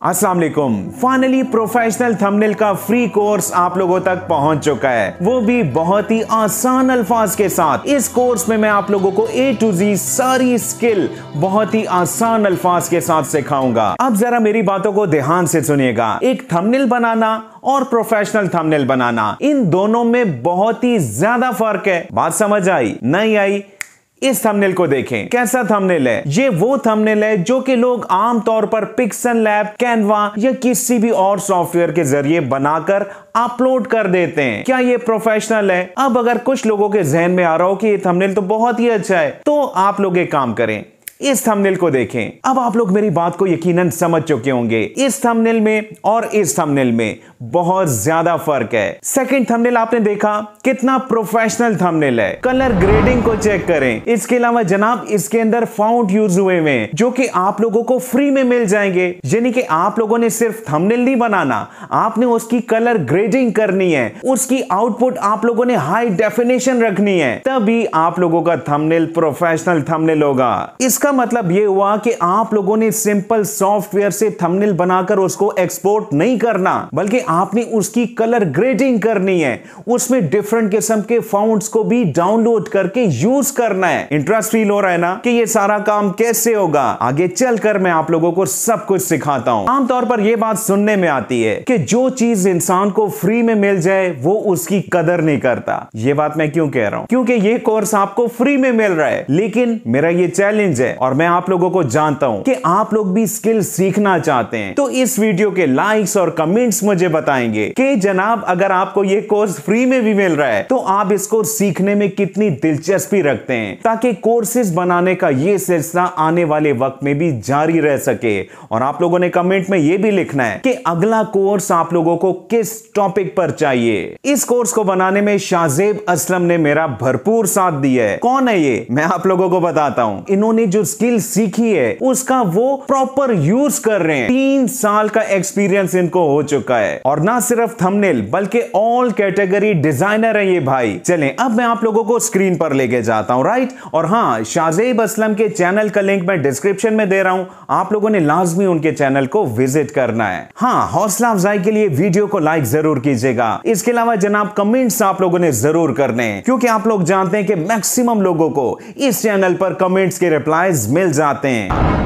अस्सलाम वालेकुम। Finally professional thumbnail का फ्री कोर्स आप लोगों तक पहुंच चुका है, वो भी बहुत ही आसान अल्फाज के साथ। इस कोर्स में मैं आप लोगों को A to Z सारी स्किल बहुत ही आसान अल्फाज के साथ सिखाऊंगा। अब जरा मेरी बातों को ध्यान से सुनिएगा। एक थंबनेल बनाना और प्रोफेशनल थंबनेल बनाना, इन दोनों में बहुत ही ज्यादा फर्क है। बात समझ आई? नहीं आई? इस थंबनेल को देखें। कैसा थंबनेल है ये? वो थंबनेल है जो कि लोग आमतौर पर पिक्सल लैब, कैनवा या किसी भी और सॉफ्टवेयर के जरिए बनाकर अपलोड कर देते हैं। क्या ये प्रोफेशनल है? अब अगर कुछ लोगों के जहन में आ रहा हो कि ये थंबनेल तो बहुत ही अच्छा है, तो आप लोग एक काम करें, इस थंबनेल को देखें। अब आप लोग मेरी बात को यकीनन समझ चुके होंगे। इस थंबनेल में और इस थंबनेल में बहुत ज्यादा फर्क है। सेकंड थंबनेल आपने देखा कितना प्रोफेशनल थंबनेल है। कलर ग्रेडिंग को चेक करें। इसके अलावा जनाब इसके अंदर फाउंट यूज हुए हैं जो कि आप लोगों को फ्री में मिल जाएंगे। यानी कि आप लोगों ने सिर्फ थंबनेल नहीं बनाना, आपने उसकी कलर ग्रेडिंग करनी है, उसकी आउटपुट आप लोगों ने हाई डेफिनेशन रखनी है, तभी आप लोगों का थंबनेल प्रोफेशनल थंबनेल होगा। इसका मतलब यह हुआ कि आप लोगों ने सिंपल सॉफ्टवेयर से थंबनेल बनाकर उसको एक्सपोर्ट नहीं करना, बल्कि आपने उसकी कलर ग्रेडिंग करनी है, उसमें डिफरेंट किस्म के फाउंट्स को भी डाउनलोड करके यूज करना है। इंटरेस्ट फील हो रहा है ना कि ये सारा काम कैसे होगा? आगे चलकर मैं आप लोगों को सब कुछ सिखाता हूं। आमतौर पर यह बात सुनने में आती है कि जो चीज इंसान को फ्री में मिल जाए वो उसकी कदर नहीं करता। यह बात मैं क्यों कह रहा हूं? क्योंकि यह कोर्स आपको फ्री में मिल रहा है, लेकिन मेरा ये चैलेंज है और मैं आप लोगों को जानता हूं कि आप लोग भी स्किल सीखना चाहते हैं। तो इस वीडियो के लाइक्स और कमेंट्स मुझे बताएंगे कि जनाब अगर आपको ये कोर्स फ्री में भी मिल रहा है तो आप इसको सीखने में कितनी दिलचस्पी रखते हैं, ताकि कोर्सेज बनाने का ये सिलसिला आने वाले वक्त में भी जारी रह सके। और आप लोगों ने कमेंट में ये भी लिखना है कि अगला कोर्स आप लोगों को किस टॉपिक पर चाहिए। इस कोर्स को बनाने में शाहजेब असलम ने मेरा भरपूर साथ दिया है। कौन है ये? मैं आप लोगों को बताता हूं। इन्होंने जो स्किल सीखी है उसका वो प्रॉपर यूज कर रहे हैं। 3 साल का एक्सपीरियंस इनको हो चुका है और ना सिर्फ थंबनेल बल्कि ऑल कैटेगरी डिजाइनर है ये भाई। चलें अब मैं आप लोगों को स्क्रीन पर लेके जाता हूं, राइट? और हाँ, शाहजेब असलम के चैनल का लिंक मैं डिस्क्रिप्शन में दे रहा हूं, आप लोगों ने लाजमी उनके चैनल को विजिट करना है। हाँ, हौसला अफजाई के लिए वीडियो को लाइक जरूर कीजिएगा। इसके अलावा जनाब कमेंट्स आप लोगों ने जरूर करने हैं, क्योंकि आप लोग जानते हैं कि मैक्सिमम लोगों को इस चैनल पर कमेंट्स के रिप्लाईज मिल जाते हैं।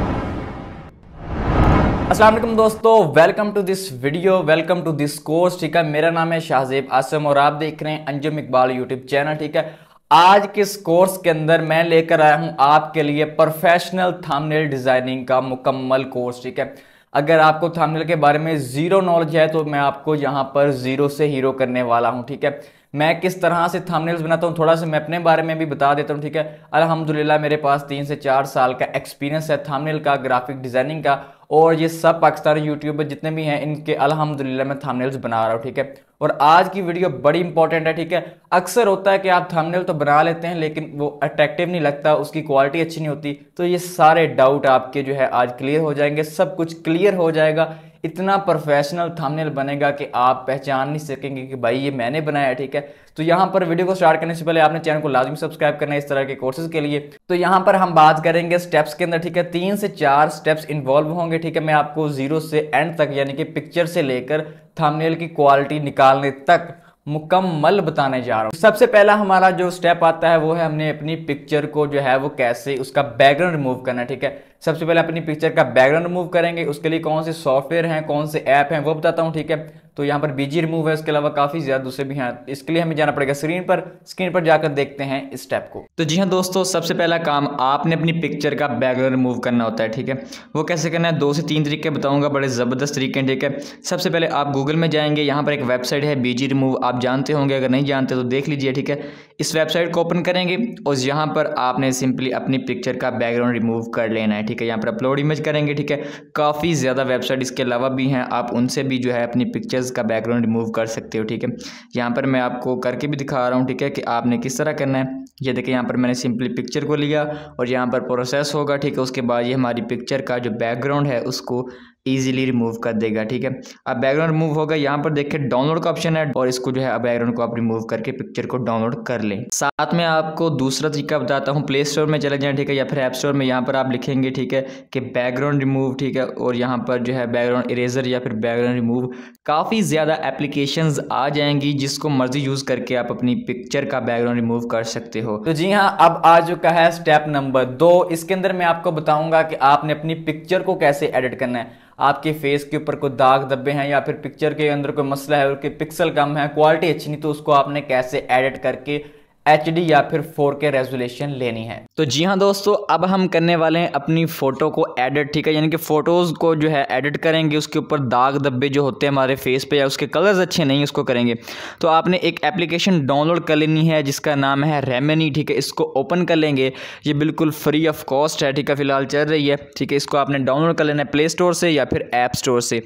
अस्सलाम वालेकुम दोस्तों, welcome to this video, welcome to this course. ठीक है, मेरा नाम है शाहजेब आसम और आप देख रहे हैं अंजुम इकबाल यूट्यूब चैनल। ठीक है, आज के इस कोर्स के अंदर मैं लेकर आया हूं आपके लिए प्रोफेशनल थंबनेल डिजाइनिंग का मुकम्मल कोर्स। ठीक है, अगर आपको थंबनेल के बारे में जीरो नॉलेज है तो मैं आपको यहां पर जीरो से हीरो करने वाला हूं। ठीक है, मैं किस तरह से थंबनेल्स बनाता हूं थोड़ा सा मैं अपने बारे में भी बता देता हूं। ठीक है, अल्हम्दुलिल्लाह मेरे पास 3 से 4 साल का एक्सपीरियंस है थंबनेल का, ग्राफिक डिजाइनिंग का, और ये सब पाकिस्तानी यूट्यूबर जितने भी हैं इनके अल्हम्दुलिल्लाह मैं थंबनेल्स बना रहा हूँ। ठीक है, और आज की वीडियो बड़ी इंपॉर्टेंट है। ठीक है, अक्सर होता है कि आप थंबनेल तो बना लेते हैं लेकिन वो अट्रैक्टिव नहीं लगता, उसकी क्वालिटी अच्छी नहीं होती, तो ये सारे डाउट आपके जो है आज क्लियर हो जाएंगे, सब कुछ क्लियर हो जाएगा। इतना प्रोफेशनल थंबनेल बनेगा कि आप पहचान नहीं सकेंगे कि भाई ये मैंने बनाया है। ठीक है, तो यहाँ पर वीडियो को स्टार्ट करने से पहले आपने चैनल को लाजमी सब्सक्राइब करना है इस तरह के कोर्सेज के लिए। तो यहाँ पर हम बात करेंगे स्टेप्स के अंदर। ठीक है, 3 से 4 स्टेप्स इन्वॉल्व होंगे। ठीक है, मैं आपको जीरो से एंड तक यानी कि पिक्चर से लेकर थंबनेल की क्वालिटी निकालने तक मुकम्मल बताने जा रहा हूँ। सबसे पहला हमारा जो स्टेप आता है वो है हमने अपनी पिक्चर को जो है वो कैसे उसका बैकग्राउंड रिमूव करना है। ठीक है, सबसे पहले अपनी पिक्चर का बैकग्राउंड रिमूव करेंगे, उसके लिए कौन से सॉफ्टवेयर हैं, कौन से ऐप हैं वो बताता हूँ। ठीक है, तो यहाँ पर बीजी रिमूव है, इसके अलावा काफ़ी ज़्यादा दूसरे भी हैं। इसके लिए हमें जाना पड़ेगा स्क्रीन पर जाकर देखते हैं इस स्टेप को। तो जी हाँ दोस्तों, सबसे पहला काम आपने अपनी पिक्चर का बैकग्राउंड रिमूव करना होता है। ठीक है, वो कैसे करना है 2 से 3 तरीके बताऊंगा, बड़े ज़बरदस्त तरीके हैं। ठीक है, सबसे पहले आप गूगल में जाएंगे, यहाँ पर एक वेबसाइट है बीजी रिमूव, आप जानते होंगे, अगर नहीं जानते तो देख लीजिए। ठीक है, इस वेबसाइट को ओपन करेंगे और यहाँ पर आपने सिंपली अपनी पिक्चर का बैकग्राउंड रिमूव कर लेना है। ठीक है, यहाँ पर अपलोड इमेज करेंगे। ठीक है, काफ़ी ज़्यादा वेबसाइट इसके अलावा भी हैं, आप उनसे भी जो है अपनी पिक्चर्स का बैकग्राउंड रिमूव कर सकते हो। ठीक है, यहाँ पर मैं आपको करके भी दिखा रहा हूँ। ठीक है, कि आपने किस तरह करना है। ये देखिए, यहाँ पर मैंने सिंपली पिक्चर को लिया और यहाँ पर प्रोसेस होगा। ठीक है, उसके बाद ये हमारी पिक्चर का जो बैकग्राउंड है उसको इजीली रिमूव कर देगा। ठीक है, अब बैकग्राउंड रिमूव होगा, यहाँ पर देखिए डाउनलोड का ऑप्शन है और इसको जो है बैकग्राउंड को आप रिमूव करके पिक्चर को डाउनलोड कर लें। साथ में आपको दूसरा तरीका बताता हूँ, प्ले स्टोर में चले जाएं, ठीक है, या फिर ऐप स्टोर में, यहाँ पर आप लिखेंगे, ठीक है, कि बैकग्राउंड रिमूव, ठीक है, और यहाँ पर जो है बैकग्राउंड इरेजर या फिर बैकग्राउंड रिमूव, काफ़ी ज़्यादा एप्लीकेशंस आ जाएंगी जिसको मर्जी यूज़ करके आप अपनी पिक्चर का बैकग्राउंड रिमूव कर सकते हो। तो जी हाँ, अब आ चुका है स्टेप नंबर 2। इसके अंदर मैं आपको बताऊंगा कि आपने अपनी पिक्चर को कैसे एडिट करना है। आपके फेस के ऊपर कोई दाग धब्बे हैं या फिर पिक्चर के अंदर कोई मसला है और कि पिक्सल कम है, क्वालिटी अच्छी नहीं, तो उसको आपने कैसे एडिट करके HD या फिर 4K रेजोल्यूशन लेनी है। तो जी हाँ दोस्तों, अब हम करने वाले हैं अपनी फ़ोटो को एडिट। ठीक है, यानी कि फ़ोटोज़ को जो है एडिट करेंगे, उसके ऊपर दाग धब्बे जो होते हैं हमारे फेस पे या उसके कलर्स अच्छे नहीं, उसको करेंगे। तो आपने एक एप्लीकेशन डाउनलोड कर लेनी है जिसका नाम है रेमेनी। ठीक है, इसको ओपन कर लेंगे, ये बिल्कुल फ्री ऑफ कॉस्ट है। ठीक है, फिलहाल चल रही है। ठीक है, इसको आपने डाउनलोड कर लेना है प्ले स्टोर से या फिर ऐप स्टोर से।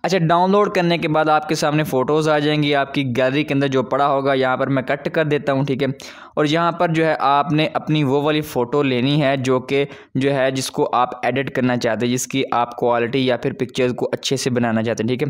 अच्छा, डाउनलोड करने के बाद आपके सामने फ़ोटोज़ आ जाएंगी, आपकी गैलरी के अंदर जो पड़ा होगा, यहाँ पर मैं कट कर देता हूँ। ठीक है, और यहाँ पर जो है आपने अपनी वो वाली फ़ोटो लेनी है जो कि जो है जिसको आप एडिट करना चाहते हैं, जिसकी आप क्वालिटी या फिर पिक्चर्स को अच्छे से बनाना चाहते हैं। ठीक है,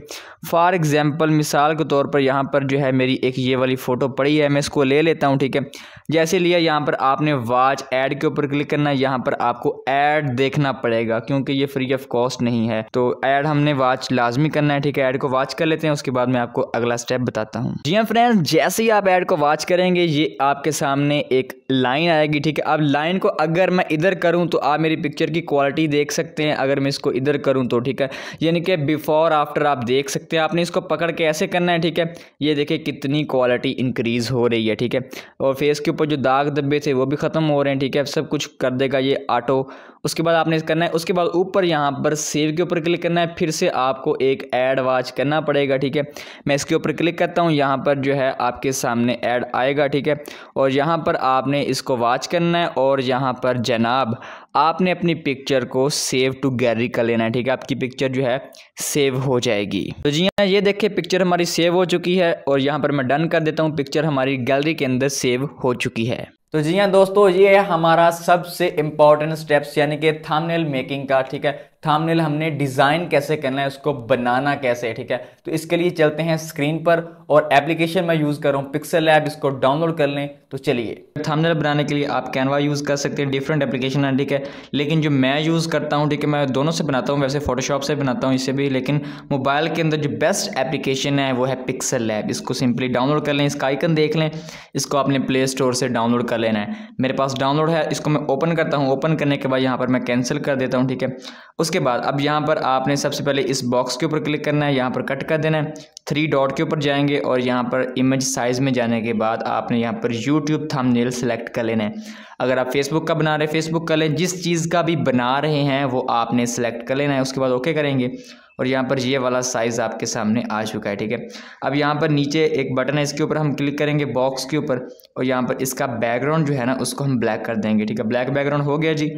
फॉर एग्जांपल, मिसाल के तौर पर यहाँ पर जो है मेरी एक ये वाली फ़ोटो पड़ी है, मैं इसको ले लेता हूँ। ठीक है, जैसे लिया, यहाँ पर आपने वॉच ऐड के ऊपर क्लिक करना है। यहाँ पर आपको ऐड देखना पड़ेगा क्योंकि ये फ्री ऑफ कॉस्ट नहीं है, तो ऐड हमने वॉच लाजमी करना है। ठीक है, ऐड को वॉच कर लेते हैं, उसके बाद मैं आपको अगला स्टेप बताता हूँ। जी हाँ फ्रेंड्स, जैसे ही आप ऐड को वॉच करेंगे, ये आपके सामने एक लाइन आएगी। ठीक है, अब लाइन को अगर मैं इधर करूं तो आप मेरी पिक्चर की क्वालिटी देख सकते हैं, अगर मैं इसको इधर करूं तो, ठीक है, यानी कि बिफोर आफ्टर आप देख सकते हैं। आपने इसको पकड़ के ऐसे करना है। ठीक है, ये देखिए कितनी क्वालिटी इंक्रीज हो रही है। ठीक है, और फेस के ऊपर जो दाग धब्बे थे वो भी ख़त्म हो रहे हैं। ठीक है, सब कुछ कर देगा ये ऑटो। उसके बाद आपने करना है, उसके बाद ऊपर यहाँ पर सेव के ऊपर क्लिक करना है, फिर से आपको एक ऐड वॉच करना पड़ेगा। ठीक है, मैं इसके ऊपर क्लिक करता हूँ, यहाँ पर जो है आपके सामने ऐड आएगा। ठीक है, और यहाँ पर आपने इसको वॉच करना है और यहाँ पर जनाब आपने अपनी पिक्चर को सेव टू गैलरी कर लेना है। ठीक है, आपकी पिक्चर जो है सेव हो जाएगी। तो जी हाँ, ये देखिए पिक्चर हमारी सेव हो चुकी है और यहाँ पर मैं डन कर देता हूँ, पिक्चर हमारी गैलरी के अंदर सेव हो चुकी है। तो जी हाँ दोस्तों, ये है हमारा सबसे इम्पॉर्टेंट स्टेप्स, यानी कि थंबनेल मेकिंग का। ठीक है, थंबनेल हमने डिज़ाइन कैसे करना है, उसको बनाना कैसे है। ठीक है, तो इसके लिए चलते हैं स्क्रीन पर और एप्लीकेशन मैं यूज़ कर रहा हूँ पिक्सल लैब, इसको डाउनलोड कर लें। तो चलिए, थंबनेल बनाने के लिए आप कैनवा यूज़ कर सकते हैं, डिफरेंट एप्लीकेशन है। ठीक है, लेकिन जो मैं यूज़ करता हूँ, ठीक है, मैं दोनों से बनाता हूँ, वैसे फोटोशॉप से बनाता हूँ इससे भी, लेकिन मोबाइल के अंदर जो बेस्ट एप्लीकेशन है वो है पिक्सल लैब। इसको सिंपली डाउनलोड कर लें, इसका आइकन देख लें, इसको आपने प्ले स्टोर से डाउनलोड कर लेना है। मेरे पास डाउनलोड है, इसको मैं ओपन करता हूँ। ओपन करने के बाद यहाँ पर मैं कैंसिल कर देता हूँ। ठीक है, उसके बाद अब यहाँ पर आपने सबसे पहले इस बॉक्स के ऊपर क्लिक करना है, यहाँ पर कट कर देना है, 3 डॉट के ऊपर जाएंगे और यहाँ पर इमेज साइज में जाने के बाद आपने यहाँ पर यूट्यूब थंबनेल सेलेक्ट कर लेना है। अगर आप फेसबुक का बना रहे हैं फेसबुक का लें, जिस चीज़ का भी बना रहे हैं वो आपने सेलेक्ट कर लेना है। उसके बाद ओके करेंगे और यहाँ पर ये वाला साइज़ आपके सामने आ चुका है। ठीक है, अब यहाँ पर नीचे एक बटन है, इसके ऊपर हम क्लिक करेंगे बॉक्स के ऊपर और यहाँ पर इसका बैकग्राउंड जो है ना उसको हम ब्लैक कर देंगे। ठीक है, ब्लैक बैकग्राउंड हो गया जी।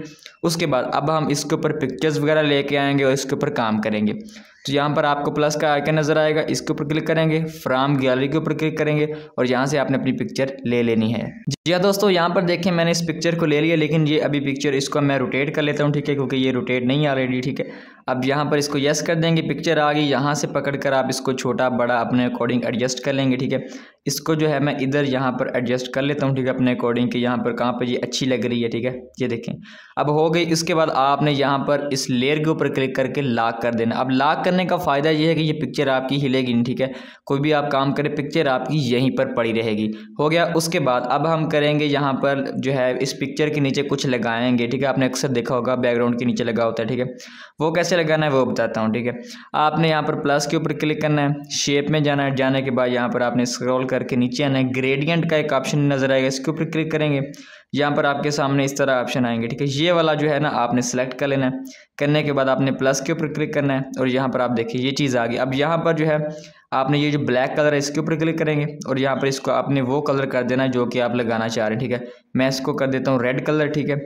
उसके बाद अब हम इसके ऊपर पिक्चर्स वगैरह लेके आएंगे और इसके ऊपर काम करेंगे। तो यहाँ पर आपको प्लस का आइकन नज़र आएगा, इसके ऊपर क्लिक करेंगे, फ्रॉम गैलरी के ऊपर क्लिक करेंगे और यहाँ से आपने अपनी पिक्चर ले लेनी है। जी हाँ दोस्तों, यहाँ पर देखें मैंने इस पिक्चर को ले लिया, लेकिन ये अभी पिक्चर इसको मैं रोटेट कर लेता हूँ। ठीक है, क्योंकि ये रोटेट नहीं आ रही। ठीक है, अब यहाँ पर इसको यस कर देंगे, पिक्चर आ गई। यहाँ से पकड़ कर आप इसको छोटा बड़ा अपने अकॉर्डिंग एडजस्ट कर लेंगे। ठीक है, इसको जो है मैं इधर यहाँ पर एडजस्ट कर लेता हूँ। ठीक है, अपने अकॉर्डिंग कि यहाँ पर कहाँ पर ये अच्छी लग रही है। ठीक है, ये देखें अब हो गई। इसके बाद आपने यहाँ पर इस लेयर के ऊपर क्लिक करके लॉक कर देना। अब लॉक करने का फ़ायदा ये है कि ये पिक्चर आपकी हिलेगी नहीं। ठीक है, कोई भी आप काम करें पिक्चर आपकी यहीं पर पड़ी रहेगी। हो गया। उसके बाद अब हम करेंगे यहाँ पर जो है इस पिक्चर के नीचे कुछ लगाएंगे। ठीक है, आपने अक्सर देखा होगा बैकग्राउंड के नीचे लगा होता है। ठीक है, वो कैसे लगाना है वो बताता हूँ। ठीक है, आपने यहाँ पर प्लस के ऊपर क्लिक करना है, शेप में जाना है, जाने के बाद यहाँ पर आपने स्क्रॉल करके नीचे आना है, ग्रेडियंट का एक ऑप्शन नजर आएगा, इसके ऊपर क्लिक करेंगे। यहाँ पर आपके सामने इस तरह ऑप्शन आएंगे। ठीक है, ये वाला जो है ना आपने सेलेक्ट कर लेना है। करने के बाद आपने प्लस के ऊपर क्लिक करना है और यहाँ पर आप देखिए ये चीज़ आ गई। अब यहाँ पर जो है आपने ये जो ब्लैक कलर है इसके ऊपर क्लिक करेंगे और यहाँ पर इसको आपने वो कलर कर देना है जो कि आप लगाना चाह रहे हैं। ठीक है, मैं इसको कर देता हूँ रेड कलर। ठीक है,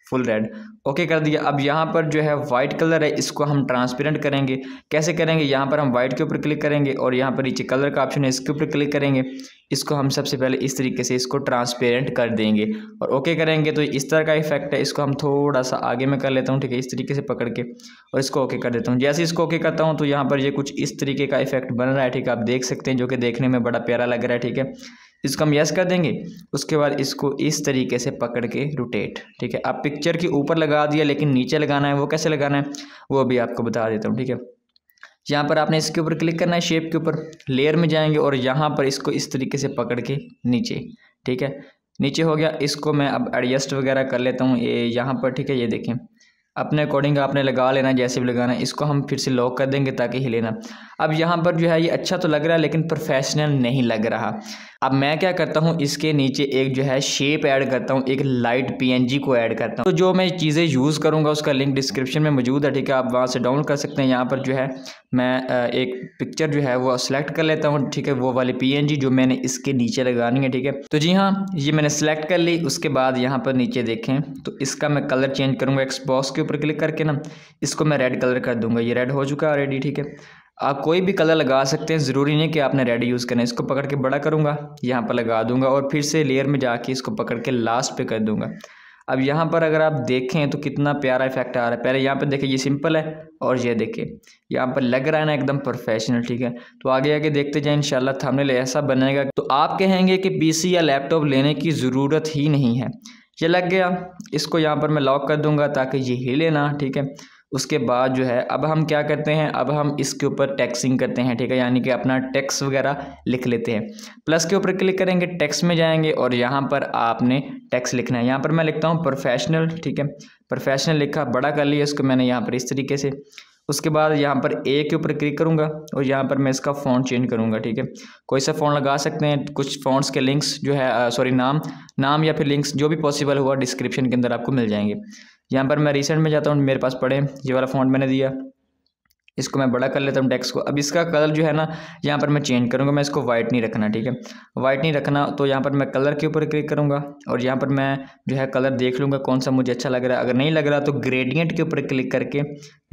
फुल रेड, ओके कर दिया। अब यहाँ पर जो है वाइट कलर है, इसको हम ट्रांसपेरेंट करेंगे। कैसे करेंगे, यहाँ पर हम वाइट के ऊपर क्लिक करेंगे और यहाँ पर नीचे कलर का ऑप्शन है, इसके ऊपर क्लिक करेंगे। इसको हम सबसे पहले इस तरीके से इसको ट्रांसपेरेंट कर देंगे और ओके करेंगे तो इस तरह का इफेक्ट है। इसको हम थोड़ा सा आगे में कर लेता हूँ, ठीक है, इस तरीके से पकड़ के और इसको ओके कर देता हूँ। जैसे इसको ओके करता हूँ तो यहाँ पर ये कुछ इस तरीके का इफेक्ट बन रहा है, ठीक है, आप देख सकते हैं, जो कि देखने में बड़ा प्यारा लग रहा है, ठीक है। इसको हम यस कर देंगे, उसके बाद इसको इस तरीके से पकड़ के रोटेट, ठीक है। आप पिक्चर के ऊपर लगा दिया लेकिन नीचे लगाना है, वो कैसे लगाना है वो भी आपको बता देता हूँ, ठीक है। यहाँ पर आपने इसके ऊपर क्लिक करना है, शेप के ऊपर लेयर में जाएंगे और यहाँ पर इसको इस तरीके से पकड़ के नीचे, ठीक है, नीचे हो गया। इसको मैं अब एडजस्ट वगैरह कर लेता हूँ ये यहाँ पर, ठीक है। ये देखें, अपने अकॉर्डिंग आपने लगा लेना जैसे भी लगाना है। इसको हम फिर से लॉक कर देंगे ताकि हिले ना। अब यहाँ पर जो है ये अच्छा तो लग रहा है लेकिन प्रोफेशनल नहीं लग रहा। अब मैं क्या करता हूँ, इसके नीचे एक जो है शेप ऐड करता हूँ, एक लाइट पीएनजी को ऐड करता हूँ। तो जो मैं चीज़ें यूज़ करूँगा उसका लिंक डिस्क्रिप्शन में मौजूद है, ठीक है, आप वहाँ से डाउनलोड कर सकते हैं। यहाँ पर जो है मैं एक पिक्चर जो है वो सिलेक्ट कर लेता हूँ, ठीक है, वो वाली पीएनजी जो मैंने इसके नीचे लगानी है, ठीक है। तो जी हाँ, ये मैंने सेलेक्ट कर ली। उसके बाद यहाँ पर नीचे देखें तो इसका मैं कलर चेंज करूँगा। एक्सबॉक्स के ऊपर क्लिक करके ना इसको मैं रेड कलर कर दूंगा। ये रेड हो चुका है ऑलरेडी, ठीक है। आप कोई भी कलर लगा सकते हैं, ज़रूरी नहीं कि आपने रेड यूज़ करना है। इसको पकड़ के बड़ा करूँगा, यहाँ पर लगा दूंगा और फिर से लेयर में जाके इसको पकड़ के लास्ट पे कर दूंगा। अब यहाँ पर अगर आप देखें तो कितना प्यारा इफेक्ट आ रहा है। पहले यहाँ पर देखिए ये सिंपल है और ये देखिए यहाँ पर लग रहा है ना एकदम प्रोफेशनल, ठीक है। तो आगे आगे देखते जाए, इंशाल्लाह थंबनेल ऐसा बनेगा तो आप कहेंगे कि पीसी या लैपटॉप लेने की ज़रूरत ही नहीं है। ये लग गया, इसको यहाँ पर मैं लॉक कर दूंगा ताकि ये हिले ना, ठीक है। उसके बाद जो है अब हम क्या करते हैं, अब हम इसके ऊपर टेक्सिंग करते हैं, ठीक है, यानी कि अपना टेक्स्ट वगैरह लिख लेते हैं। प्लस के ऊपर क्लिक करेंगे, टेक्स्ट में जाएंगे और यहाँ पर आपने टेक्स्ट लिखना है। यहाँ पर मैं लिखता हूँ प्रोफेशनल, ठीक है, प्रोफेशनल लिखा, बड़ा कर लिया इसको मैंने यहाँ पर इस तरीके से। उसके बाद यहाँ पर ए के ऊपर क्लिक करूँगा और यहाँ पर मैं इसका फ़ॉन्ट चेंज करूँगा, ठीक है। कोई सा फ़ॉन्ट लगा सकते हैं, कुछ फ़ॉन्ट्स के लिंक्स जो है सॉरी नाम या फिर लिंक्स जो भी पॉसिबल हुआ डिस्क्रिप्शन के अंदर आपको मिल जाएंगे। यहाँ पर मैं रिसेंट में जाता हूँ, मेरे पास पड़े ये वाला फ़ॉन्ट मैंने दिया, इसको मैं बड़ा कर लेता हूँ टेक्स्ट को। अब इसका कलर जो है ना यहाँ पर मैं चेंज करूँगा, मैं इसको वाइट नहीं रखना, ठीक है, वाइट नहीं रखना। तो यहाँ पर मैं कलर के ऊपर क्लिक करूँगा और यहाँ पर मैं जो है कलर देख लूँगा कौन सा मुझे अच्छा लग रहा है। अगर नहीं लग रहा तो ग्रेडियंट के ऊपर क्लिक करके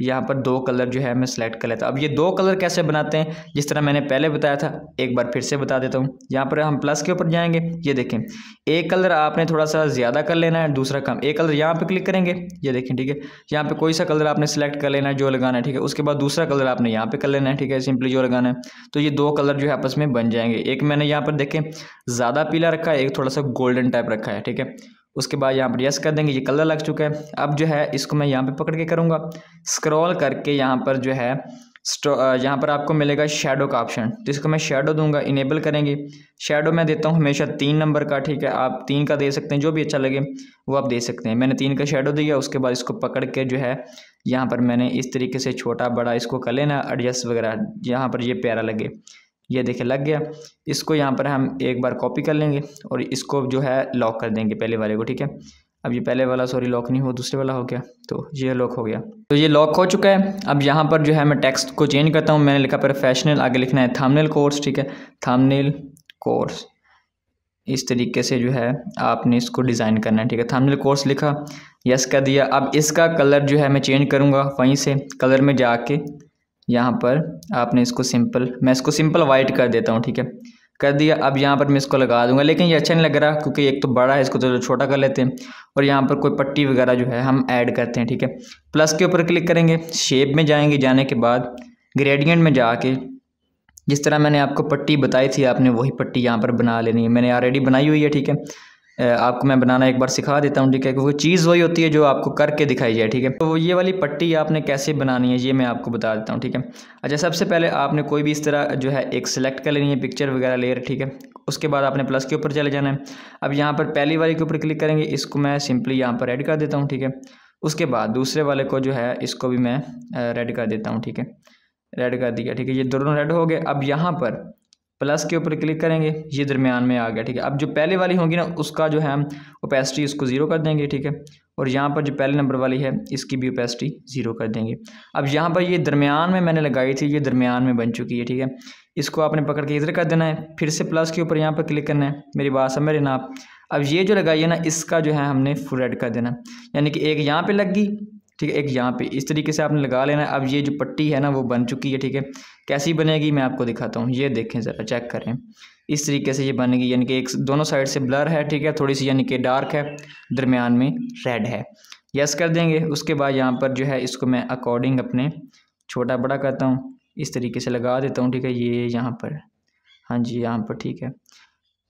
यहाँ पर दो कलर जो है मैं सेलेक्ट कर लेता हूँ। अब ये दो कलर कैसे बनाते हैं, जिस तरह मैंने पहले बताया था, एक बार फिर से बता देता हूँ। यहाँ पर हम प्लस के ऊपर जाएंगे, ये देखें एक कलर आपने थोड़ा सा ज़्यादा कर लेना है, दूसरा कम। एक कलर यहाँ पर क्लिक करेंगे, ये देखें, ठीक है, यहाँ पर कोई सा कलर आपने सेलेक्ट कर लेना है जो लगाना है, ठीक है। उसके बाद दूसरा कलर आपने यहाँ पे कर लेना है, ठीक है, सिंपली जो लगाना है। तो ये दो कलर जो है आपस में बन जाएंगे। एक मैंने यहाँ पर देखें ज़्यादा पीला रखा है, एक थोड़ा सा गोल्डन टाइप रखा है, ठीक है। उसके बाद यहाँ पर यस कर देंगे, ये कलर लग चुका है। अब जो है इसको मैं यहाँ पे पकड़ के करूँगा, स्क्रॉल करके यहाँ पर जो है यहाँ पर आपको मिलेगा शेडो का ऑप्शन, तो इसको मैं शेडो दूंगा, इनेबल करेंगे। शेडो मैं देता हूँ हमेशा 3 नंबर का, ठीक है, आप 3 का दे सकते हैं, जो भी अच्छा लगे वो आप दे सकते हैं। मैंने 3 का शेडो दिया। उसके बाद इसको पकड़ के जो है यहाँ पर मैंने इस तरीके से छोटा बड़ा इसको कर लेना, एडजस्ट वगैरह, यहाँ पर ये प्यारा लगे, ये देखे लग गया। इसको यहाँ पर हम एक बार कॉपी कर लेंगे और इसको जो है लॉक कर देंगे पहले वाले को, ठीक है। अब ये पहले वाला सॉरी लॉक नहीं हो, दूसरे वाला हो गया, तो ये लॉक हो गया। तो ये लॉक हो चुका है। अब यहाँ पर जो है मैं टेक्स्ट को चेंज करता हूँ, मैंने लिखा प्रोफेशनल, आगे लिखना है थंबनेल कोर्स, ठीक है, थंबनेल कोर्स। इस तरीके से जो है आपने इसको डिज़ाइन करना है, ठीक है। थंबनेल कोर्स लिखा, यस कर दिया। अब इसका कलर जो है मैं चेंज करूँगा, वहीं से कलर में जाके यहाँ पर आपने इसको मैं इसको सिंपल वाइट कर देता हूँ, ठीक है, कर दिया। अब यहाँ पर मैं इसको लगा दूंगा, लेकिन ये अच्छा नहीं लग रहा क्योंकि एक तो बड़ा है, इसको तो छोटा कर लेते हैं और यहाँ पर कोई पट्टी वगैरह जो है हम ऐड करते हैं, ठीक है। प्लस के ऊपर क्लिक करेंगे, शेप में जाएंगे, जाने के बाद ग्रेडियंट में जाके जिस तरह मैंने आपको पट्टी बताई थी आपने वही पट्टी यहाँ पर बना लेनी है। मैंने ऑलरेडी बनाई हुई है, ठीक है, आपको मैं बनाना एक बार सिखा देता हूँ, ठीक है, क्योंकि चीज़ वही होती है जो आपको करके दिखाई जाए, ठीक है। तो ये वाली पट्टी आपने कैसे बनानी है ये मैं आपको बता देता हूँ, ठीक है। अच्छा, सबसे पहले आपने कोई भी इस तरह जो है एक सिलेक्ट कर लेनी है पिक्चर वगैरह लेयर, ठीक है। उसके बाद आपने प्लस के ऊपर चले जाना है। अब यहाँ पर पहली वाली के ऊपर क्लिक करेंगे, इसको मैं सिंपली यहाँ पर ऐड कर देता हूँ, ठीक है। उसके बाद दूसरे वाले को जो है इसको भी मैं रेड कर देता हूँ, ठीक है, रेड कर दिया, ठीक है, ये दोनों रेड हो गए। अब यहाँ पर प्लस के ऊपर क्लिक करेंगे, ये दरमियान में आ गया, ठीक है। अब जो पहले वाली होगी ना उसका जो है ओपेसिटी इसको 0 कर देंगे, ठीक है, और यहाँ पर जो पहले नंबर वाली है इसकी भी ओपेसिटी 0 कर देंगे। अब यहाँ पर ये दरमियान में मैंने लगाई थी, ये दरमियान में बन चुकी है, ठीक है। इसको आपने पकड़ के इधर कर देना है, फिर से प्लस के ऊपर यहाँ पर क्लिक करना है, मेरी बात समझ लेना आप। अब ये जो लगाई है ना, इसका जो है हमने फुल रेड कर देना, यानी कि एक यहाँ पे लग गई, ठीक है, एक यहाँ पे, इस तरीके से आपने लगा लेना। अब ये जो पट्टी है ना वो बन चुकी है, ठीक है। कैसी बनेगी मैं आपको दिखाता हूँ, ये देखें ज़रा, चेक करें, इस तरीके से ये बनेगी, यानी कि एक दोनों साइड से ब्लर है, ठीक है, थोड़ी सी यानी कि डार्क है, दरमियान में रेड है। यस कर देंगे। उसके बाद यहाँ पर जो है इसको मैं अकॉर्डिंग अपने छोटा बड़ा करता हूँ, इस तरीके से लगा देता हूँ, ठीक है, ये यहाँ पर, हाँ जी यहाँ पर, ठीक है।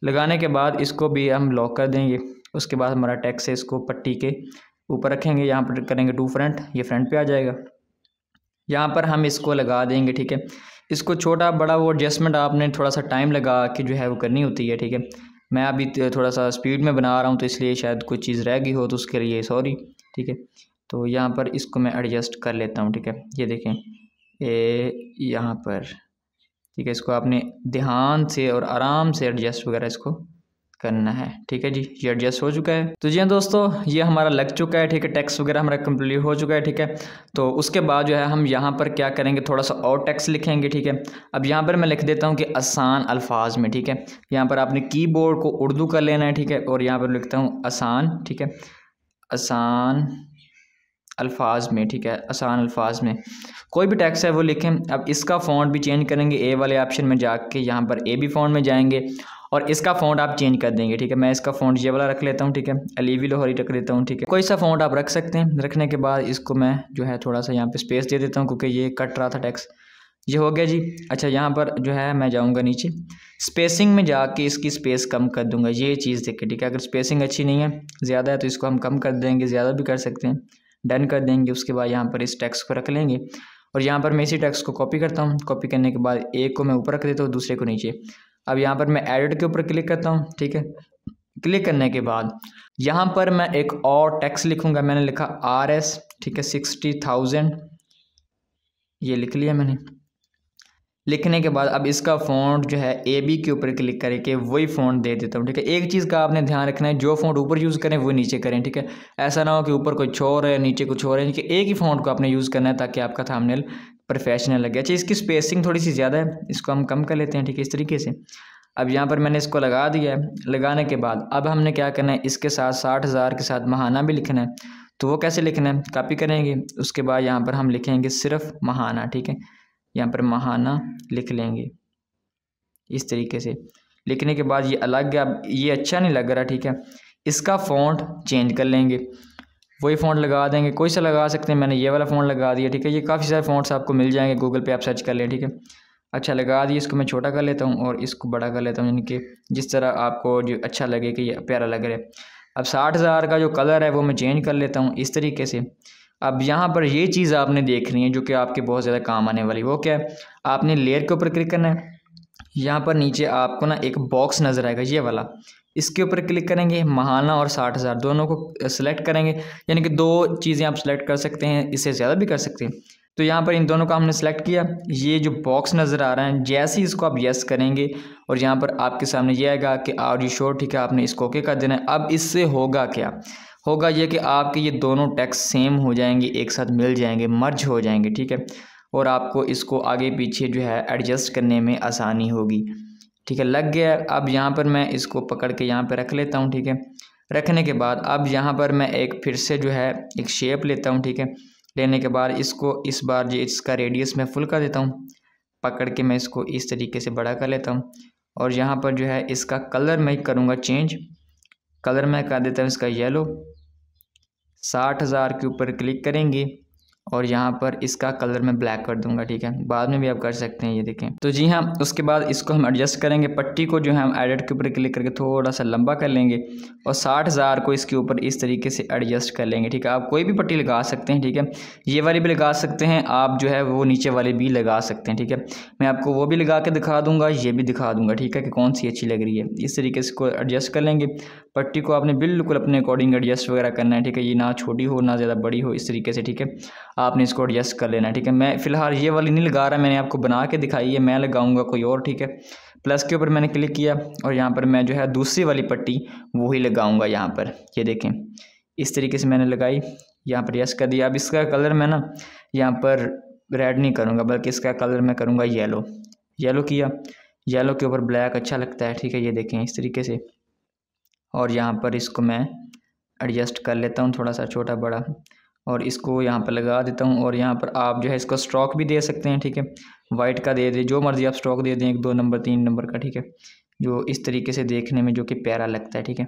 लगाने के बाद इसको भी हम लॉक कर देंगे। उसके बाद हमारा टेक्स्ट है, इसको पट्टी के ऊपर रखेंगे, यहाँ पर करेंगे टू फ्रंट, ये फ्रंट पे आ जाएगा। यहाँ पर हम इसको लगा देंगे, ठीक है। इसको छोटा बड़ा वो एडजस्टमेंट आपने थोड़ा सा टाइम लगा के जो है वो करनी होती है, ठीक है। मैं अभी थोड़ा सा स्पीड में बना रहा हूँ तो इसलिए शायद कोई चीज़ रह गई हो, तो उसके लिए सॉरी, ठीक है। तो यहाँ पर इसको मैं एडजस्ट कर लेता हूँ, ठीक है। ये देखें यहाँ पर, ठीक है, इसको आपने ध्यान से और आराम से एडजस्ट वगैरह इसको करना है, ठीक है जी। ये एडजस्ट हो चुका है। तो जी हाँ दोस्तों, ये हमारा लग चुका है, ठीक है, टेक्स्ट वगैरह हमारा कंप्लीट हो चुका है, ठीक है। तो उसके बाद जो है हम यहाँ पर क्या करेंगे, थोड़ा सा और टेक्स्ट लिखेंगे, ठीक है। अब यहाँ पर मैं लिख देता हूँ कि आसान अल्फाज में, ठीक है। यहाँ पर आपने कीबोर्ड को उर्दू कर लेना है, ठीक है, और यहाँ पर लिखता हूँ आसान, ठीक है, आसान अल्फाज में, ठीक है, आसान अल्फाज में कोई भी टेक्स्ट है वो लिखें। अब इसका फ़ॉन्ट भी चेंज करेंगे, ए वाले ऑप्शन में जाके यहाँ पर ए बी फ़ॉन्ट में जाएंगे और इसका फ़ॉन्ट आप चेंज कर देंगे, ठीक है। मैं इसका फ़ॉन्ट ये वाला रख लेता हूँ, ठीक है, अलीवी लाहौरी रख देता हूँ, ठीक है। कोई सा फ़ॉन्ट आप रख सकते हैं। रखने के बाद इसको मैं जो है थोड़ा सा यहाँ पे स्पेस दे देता हूँ, क्योंकि ये कट रहा था टेक्स्ट। ये हो गया जी। अच्छा, यहाँ पर जो है मैं जाऊँगा नीचे, स्पेसिंग में जाके इसकी स्पेस कम कर दूँगा, ये चीज़ देख के, ठीक है। अगर स्पेसिंग अच्छी नहीं है, ज़्यादा है, तो इसको हम कम कर देंगे, ज़्यादा भी कर सकते हैं, डन कर देंगे। उसके बाद यहाँ पर इस टेक्स्ट को रख लेंगे और यहाँ पर मैं इसी टेक्स्ट को कॉपी करता हूँ। कॉपी करने के बाद एक को मैं ऊपर रख देता हूँ, दूसरे को नीचे। अब यहाँ पर मैं एडिट के ऊपर क्लिक करता हूँ, ठीक है। क्लिक करने के बाद यहाँ पर मैं एक और टेक्स्ट लिखूँगा। मैंने लिखा RS, ठीक है, 60,000, ये लिख लिया मैंने। लिखने के बाद अब इसका फ़ॉन्ट जो है AB के ऊपर क्लिक करके वही फ़ॉन्ट दे देता हूँ, ठीक है। एक चीज़ का आपने ध्यान रखना है, जो फ़ॉन्ट ऊपर यूज़ करें वो नीचे करें, ठीक है। ऐसा ना हो कि ऊपर कुछ और है नीचे कुछ और है, ठीक है। एक ही फ़ॉन्ट को आपने यूज़ करना है ताकि आपका थंबनेल प्रोफेशनल लगे। अच्छा, इसकी स्पेसिंग थोड़ी सी ज़्यादा है, इसको हम कम कर लेते हैं, ठीक है, इस तरीके से। अब यहाँ पर मैंने इसको लगा दिया है। लगाने के बाद अब हमने क्या करना है, इसके साथ 60,000 के साथ महाना भी लिखना है। तो वो कैसे लिखना है, कॉपी करेंगे। उसके बाद यहाँ पर हम लिखेंगे सिर्फ महाना, ठीक है। यहाँ पर महाना लिख लेंगे इस तरीके से। लिखने के बाद ये अलग है, अब ये अच्छा नहीं लग रहा, ठीक है। इसका फ़ॉन्ट चेंज कर लेंगे, वही फ़ॉन्ट लगा देंगे, कोई सा लगा सकते हैं। मैंने ये वाला फ़ॉन्ट लगा दिया, ठीक है। ये काफ़ी सारे फ़ॉन्ट्स आपको मिल जाएंगे, गूगल पे आप सर्च कर लें, ठीक है। अच्छा, लगा दिए। इसको मैं छोटा कर लेता हूँ और इसको बड़ा कर लेता हूँ, यानी कि जिस तरह आपको जो अच्छा लगे कि ये प्यारा लग रहा है। अब 60,000 का जो कलर है वो मैं चेंज कर लेता हूँ इस तरीके से। अब यहाँ पर ये चीज़ आपने देखनी है जो कि आपके बहुत ज़्यादा काम आने वाली, वो क्या है, आपने लेयर के ऊपर क्लिक करना है। यहाँ पर नीचे आपको ना एक बॉक्स नज़र आएगा, ये वाला, इसके ऊपर क्लिक करेंगे। महाना और 60,000 दोनों को सेलेक्ट करेंगे, यानी कि दो चीज़ें आप सेलेक्ट कर सकते हैं, इससे ज़्यादा भी कर सकते हैं। तो यहाँ पर इन दोनों का हमने सेलेक्ट किया। ये जो बॉक्स नज़र आ रहा है, जैसे ही इसको आप यस करेंगे और यहाँ पर आपके सामने ये आएगा कि आर यू श्योर, ठीक है, आपने इसको ओके कर देना है। अब इससे होगा क्या, होगा ये कि आपके ये दोनों टेक्स्ट सेम हो जाएंगे, एक साथ मिल जाएंगे, मर्ज हो जाएंगे, ठीक है। और आपको इसको आगे पीछे जो है एडजस्ट करने में आसानी होगी, ठीक है। लग गया। अब यहाँ पर मैं इसको पकड़ के यहाँ पर रख लेता हूँ, ठीक है। रखने के बाद अब यहाँ पर मैं एक फिर से जो है एक शेप लेता हूँ, ठीक है। लेने के बाद इसको इस बार जो इसका रेडियस मैं फुल कर देता हूँ, पकड़ के मैं इसको इस तरीके से बड़ा कर लेता हूँ। और यहाँ पर जो है इसका कलर मैं करूँगा चेंज, कलर मैं कर देता हूँ इसका येलो। 60,000 के ऊपर क्लिक करेंगे और यहाँ पर इसका कलर मैं ब्लैक कर दूंगा, ठीक है। बाद में भी आप कर सकते हैं, ये देखें। तो जी हाँ, उसके बाद इसको हम एडजस्ट करेंगे। पट्टी को जो है हम एडिट के ऊपर क्लिक करके थोड़ा सा लंबा कर लेंगे और 60,000 को इसके ऊपर इस तरीके से एडजस्ट कर लेंगे, ठीक है। आप कोई भी पट्टी लगा सकते हैं, ठीक है। ये वाली भी लगा सकते हैं आप, जो है वो नीचे वाली भी लगा सकते हैं, ठीक है। मैं आपको वो भी लगा के दिखा दूंगा, ये भी दिखा दूंगा, ठीक है, कि कौन सी अच्छी लग रही है। इस तरीके से इसको एडजस्ट कर लेंगे। पट्टी को आपने बिल्कुल अपने अकॉर्डिंग एडजस्ट वगैरह करना है, ठीक है। ये ना छोटी हो ना ज़्यादा बड़ी हो, इस तरीके से, ठीक है, आपने इसको एडजस्ट कर लेना है, ठीक है। मैं फ़िलहाल ये वाली नहीं लगा रहा, मैंने आपको बना के दिखाई है, मैं लगाऊंगा कोई और, ठीक है। प्लस के ऊपर मैंने क्लिक किया और यहाँ पर मैं जो है दूसरी वाली पट्टी वही लगाऊंगा यहाँ पर, ये देखें। इस तरीके से मैंने लगाई, यहाँ पर यस कर दिया। अब इसका कलर मैं ना यहाँ पर रेड नहीं करूँगा, बल्कि इसका कलर मैं करूँगा येलो। येलो किया, येलो के ऊपर ब्लैक अच्छा लगता है, ठीक है। ये देखें इस तरीके से और यहाँ पर इसको मैं एडजस्ट कर लेता हूँ थोड़ा सा छोटा बड़ा, और इसको यहाँ पर लगा देता हूँ। और यहाँ पर आप जो है इसको स्ट्रोक भी दे सकते हैं, ठीक है, वाइट का दे दें, जो मर्ज़ी आप स्ट्रोक दे दें, 1 2 नंबर 3 नंबर का, ठीक है, जो इस तरीके से देखने में जो कि प्यारा लगता है, ठीक है।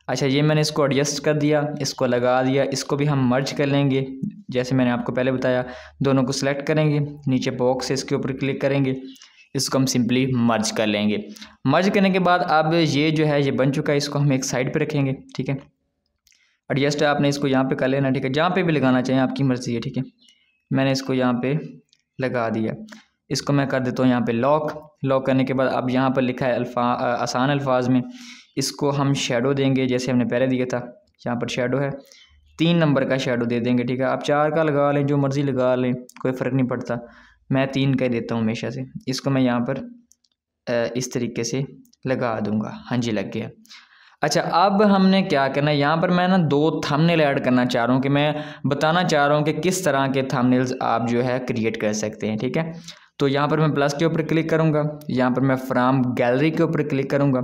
अच्छा, ये मैंने इसको एडजस्ट कर दिया, इसको लगा दिया। इसको भी हम मर्ज कर लेंगे, जैसे मैंने आपको पहले बताया। दोनों को सिलेक्ट करेंगे, नीचे बॉक्स है इसके ऊपर क्लिक करेंगे, इसको हम सिंपली मर्ज कर लेंगे। मर्ज करने के बाद अब ये जो है ये बन चुका है, इसको हम एक साइड पे रखेंगे, ठीक है। एडजस्ट आपने इसको यहाँ पे कर लेना, ठीक है, जहाँ पे भी लगाना चाहिए आपकी मर्ज़ी है, ठीक है। मैंने इसको यहाँ पे लगा दिया। इसको मैं कर देता हूँ यहाँ पे लॉक। लॉक करने के बाद अब यहाँ पर लिखा है आसान अल्फाज में, इसको हम शेडो देंगे जैसे हमने पहले दिया था। यहाँ पर शेडो है, 3 नंबर का शेडो दे देंगे, ठीक है। आप 4 का लगा लें, जो मर्ज़ी लगा लें, कोई फ़र्क नहीं पड़ता। मैं 3 का ही देता हूँ हमेशा से। इसको मैं यहाँ पर इस तरीके से लगा दूँगा। हाँ जी, लग गया। अच्छा, अब हमने क्या करना है, यहाँ पर मैं ना 2 थंबनेल ऐड करना चाह रहा हूँ, कि मैं बताना चाह रहा हूँ कि किस तरह के थंबनेल्स आप जो है क्रिएट कर सकते हैं, ठीक है। तो यहाँ पर मैं प्लस के ऊपर क्लिक करूँगा, यहाँ पर मैं फ्रॉम गैलरी के ऊपर क्लिक करूँगा।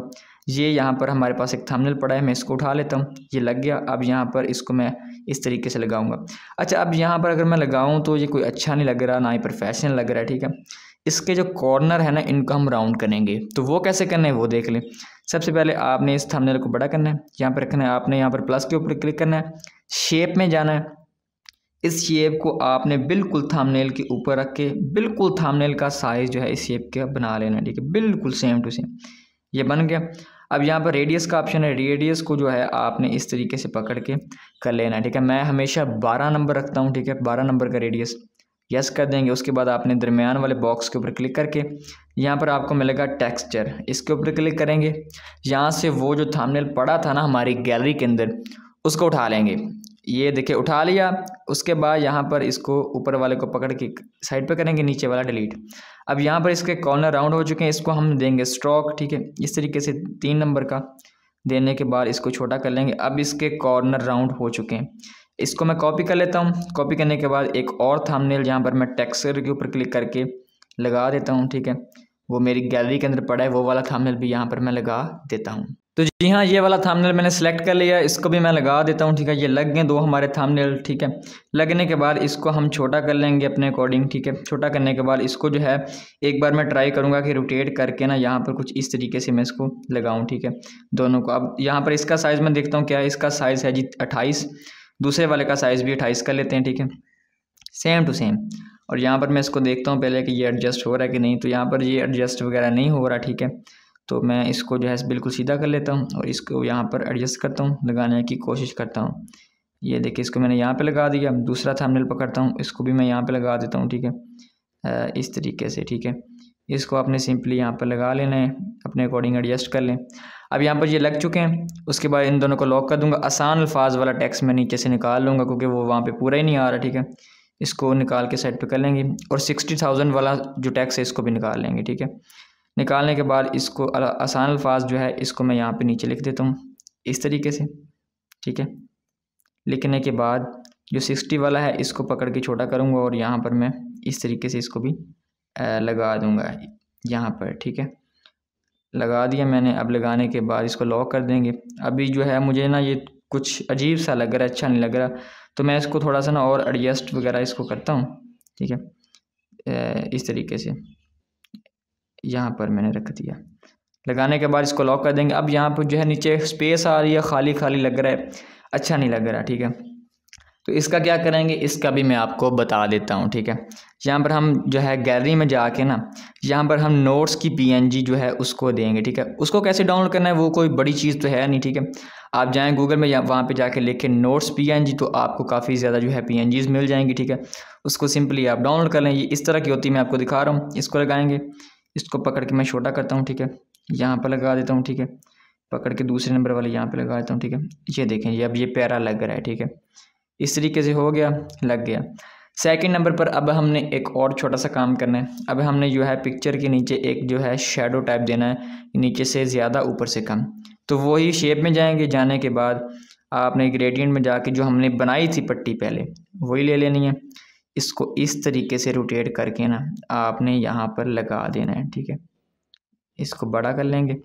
ये यहाँ पर हमारे पास एक थंबनेल पड़ा है, मैं इसको उठा लेता हूँ, ये लग गया। अब यहाँ पर इसको मैं इस तरीके से लगाऊंगा। अच्छा, अब यहाँ पर अगर मैं लगाऊँ तो ये कोई अच्छा नहीं लग रहा, ना ही प्रोफेशनल लग रहा है, ठीक है। इसके जो कॉर्नर है ना, इनको हम राउंड करेंगे। तो वो कैसे करना है वो देख लें। सबसे पहले आपने इस थंबनेल को बड़ा करना है, यहाँ पर रखना है, आपने यहाँ पर प्लस के ऊपर क्लिक करना है, शेप में जाना है। इस शेप को आपने बिल्कुल थंबनेल के ऊपर रख के बिल्कुल थंबनेल का साइज़ जो है इस शेप का बना लेना है, ठीक है, बिल्कुल सेम टू सेम। ये बन गया। अब यहाँ पर रेडियस का ऑप्शन है, रेडियस को जो है आपने इस तरीके से पकड़ के कर लेना है, ठीक है। मैं हमेशा 12 नंबर रखता हूँ, ठीक है, 12 नंबर का रेडियस। यस कर देंगे। उसके बाद आपने दरमियान वाले बॉक्स के ऊपर क्लिक करके यहाँ पर आपको मिलेगा टेक्सचर, इसके ऊपर क्लिक करेंगे। यहाँ से वो जो थंबनेल पड़ा था ना हमारी गैलरी के अंदर, उसको उठा लेंगे। ये देखिए उठा लिया। उसके बाद यहाँ पर इसको ऊपर वाले को पकड़ के साइड पे करेंगे, नीचे वाला डिलीट। अब यहाँ पर इसके कॉर्नर राउंड हो चुके हैं, इसको हम देंगे स्ट्रोक, ठीक है, इस तरीके से 3 नंबर का देने के बाद इसको छोटा कर लेंगे। अब इसके कॉर्नर राउंड हो चुके हैं, इसको मैं कॉपी कर लेता हूँ। कॉपी करने के बाद एक और थंबनेल यहाँ पर मैं टेक्सचर के ऊपर क्लिक करके लगा देता हूँ, ठीक है। वो मेरी गैलरी के अंदर पड़ा है, वो वाला थंबनेल भी यहाँ पर मैं लगा देता हूँ। तो जी हाँ, ये वाला थंबनेल मैंने सेलेक्ट कर लिया, इसको भी मैं लगा देता हूँ, ठीक है। ये लग गए 2 हमारे थंबनेल, ठीक है। लगने के बाद इसको हम छोटा कर लेंगे अपने अकॉर्डिंग, ठीक है। छोटा करने के बाद इसको जो है एक बार मैं ट्राई करूँगा कि रोटेट करके ना यहाँ पर कुछ इस तरीके से मैं इसको लगाऊँ, ठीक है, दोनों को। अब यहाँ पर इसका साइज़ मैं देखता हूँ क्या है। इसका साइज़ है जी 28, दूसरे वाले का साइज़ भी 28 कर लेते हैं, ठीक है, सेम टू सेम। और यहाँ पर मैं इसको देखता हूँ पहले कि ये एडजस्ट हो रहा है कि नहीं। तो यहाँ पर ये एडजस्ट वगैरह नहीं हो रहा, ठीक है। तो मैं इसको जो है बिल्कुल सीधा कर लेता हूँ और इसको यहाँ पर एडजस्ट करता हूँ, लगाने की कोशिश करता हूँ। ये देखिए, इसको मैंने यहाँ पे लगा दिया। दूसरा थंबनेल पकड़ता हूँ, इसको भी मैं यहाँ पे लगा देता हूँ, ठीक है, इस तरीके से, ठीक है। इसको आपने सिंपली यहाँ पर लगा लेना है, अपने अकॉर्डिंग एडजस्ट कर लें। अब यहाँ पर ये लग चुके हैं। उसके बाद इन दोनों को लॉक कर दूँगा। आसान अल्फाज वाला टेक्स्ट मैं नीचे से निकाल लूँगा क्योंकि वो वहाँ पर पूरा ही नहीं आ रहा, ठीक है। इसको निकाल के साइड पर कर लेंगे और 60,000 वाला जो टैक्स है इसको भी निकाल लेंगे, ठीक है। निकालने के बाद इसको आसान अल्फाज जो है इसको मैं यहाँ पे नीचे लिख देता हूँ इस तरीके से, ठीक है। लिखने के बाद जो 60 वाला है इसको पकड़ के छोटा करूँगा और यहाँ पर मैं इस तरीके से इसको भी लगा दूँगा यहाँ पर, ठीक है। लगा दिया मैंने। अब लगाने के बाद इसको लॉक कर देंगे। अभी जो है मुझे ना ये कुछ अजीब सा लग रहा है, अच्छा नहीं लग रहा, तो मैं इसको थोड़ा सा ना और एडजस्ट वगैरह इसको करता हूँ, ठीक है, इस तरीके से यहाँ पर मैंने रख दिया। लगाने के बाद इसको लॉक कर देंगे। अब यहाँ पर जो है नीचे स्पेस आ रही है, खाली खाली लग रहा है, अच्छा नहीं लग रहा, ठीक है। तो इसका क्या करेंगे, इसका भी मैं आपको बता देता हूँ, ठीक है। यहाँ पर हम जो है गैलरी में जाके ना यहाँ पर हम नोट्स की PNG जो है उसको देंगे, ठीक है। उसको कैसे डाउनलोड करना है वो कोई बड़ी चीज़ तो है नहीं, ठीक है। आप जाएँ गूगल में, वहाँ पे जाके लिखें नोट्स PNG, तो आपको काफ़ी ज़्यादा जो है PNGs मिल जाएंगी, ठीक है। उसको सिंपली आप डाउनलोड कर लें। ये इस तरह की होती है, मैं आपको दिखा रहा हूँ। इसको लगाएंगे, इसको पकड़ के मैं छोटा करता हूँ, ठीक है, यहाँ पर लगा देता हूँ, ठीक है। पकड़ के दूसरे नंबर वाले यहाँ पे लगा देता हूँ, ठीक है। ये देखें, ये अब ये प्यारा लग रहा है, ठीक है। इस तरीके से हो गया, लग गया। सेकंड नंबर पर अब हमने एक और छोटा सा काम करना है। अब हमने जो है पिक्चर के नीचे एक जो है शेडो टाइप देना है, नीचे से ज़्यादा ऊपर से कम। तो वही शेप में जाएंगे। जाने के बाद आपने ग्रेडियंट में जाके जो हमने बनाई थी पट्टी पहले वही ले लेनी है। इसको इस तरीके से रोटेट करके ना आपने यहाँ पर लगा देना है, ठीक है। इसको बड़ा कर लेंगे।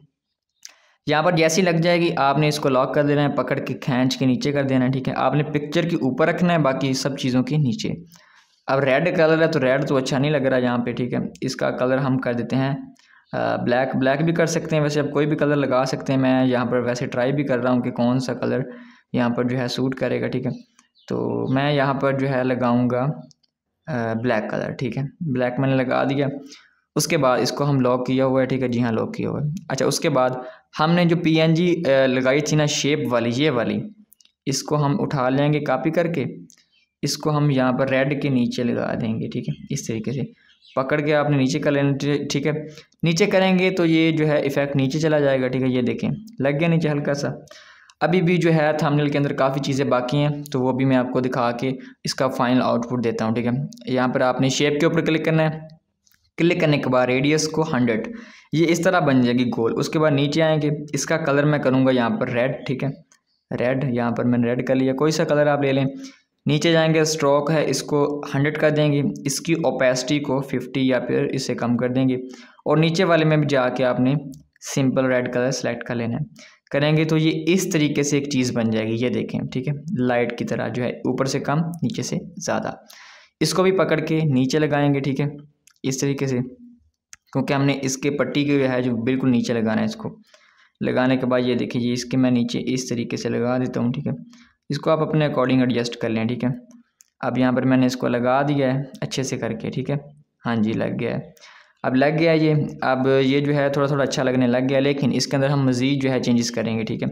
यहाँ पर जैसी लग जाएगी आपने इसको लॉक कर देना है, पकड़ के खींच के नीचे कर देना है, ठीक है। आपने पिक्चर के ऊपर रखना है, बाकी सब चीज़ों के नीचे। अब रेड कलर है तो रेड तो अच्छा नहीं लग रहा यहाँ पे, ठीक है। इसका कलर हम कर देते हैं ब्लैक। ब्लैक भी कर सकते हैं, वैसे आप कोई भी कलर लगा सकते हैं। मैं यहाँ पर वैसे ट्राई भी कर रहा हूँ कि कौन सा कलर यहाँ पर जो है सूट करेगा, ठीक है। तो मैं यहाँ पर जो है लगाऊँगा ब्लैक कलर, ठीक है। ब्लैक मैंने लगा दिया। उसके बाद इसको हम लॉक किया हुआ है, ठीक है जी हाँ, लॉक किया हुआ है। अच्छा, उसके बाद हमने जो PNG लगाई थी ना शेप वाली, ये वाली, इसको हम उठा लेंगे कॉपी करके। इसको हम यहाँ पर रेड के नीचे लगा देंगे, ठीक है। इस तरीके से पकड़ के आपने नीचे कर लेना, ठीक है। नीचे करेंगे तो ये जो है इफेक्ट नीचे चला जाएगा, ठीक है। ये देखें लग गया नीचे हल्का सा। अभी भी जो है थंबनेल के अंदर काफ़ी चीज़ें बाकी हैं, तो वो भी मैं आपको दिखा के इसका फाइनल आउटपुट देता हूँ, ठीक है। यहाँ पर आपने शेप के ऊपर क्लिक करना है। क्लिक करने के बाद रेडियस को 100, ये इस तरह बन जाएगी गोल। उसके बाद नीचे आएंगे, इसका कलर मैं करूँगा यहाँ पर रेड, ठीक है। रेड, यहाँ पर मैंने रेड कर लिया, कोई सा कलर आप ले लें। नीचे जाएंगे, स्ट्रोक है, इसको 100 कर देंगे। इसकी ओपेसिटी को 50 या फिर इससे कम कर देंगे। और नीचे वाले में भी जाके आपने सिंपल रेड कलर सेलेक्ट कर लेना है। करेंगे तो ये इस तरीके से एक चीज़ बन जाएगी, ये देखें, ठीक है। लाइट की तरह जो है, ऊपर से कम नीचे से ज़्यादा। इसको भी पकड़ के नीचे लगाएंगे, ठीक है, इस तरीके से, क्योंकि हमने इसके पट्टी के है जो बिल्कुल नीचे लगाना है। इसको लगाने के बाद ये देखिए, ये इसके मैं नीचे इस तरीके से लगा देता हूँ, ठीक है। इसको आप अपने अकॉर्डिंग एडजस्ट कर लें, ठीक है। अब यहाँ पर मैंने इसको लगा दिया है अच्छे से करके, ठीक है। हाँ जी, लग गया है। अब लग गया ये। अब ये जो है थोड़ा थोड़ा अच्छा लगने लग गया, लेकिन इसके अंदर हम मज़ीद जो है चेंजेस करेंगे, ठीक है।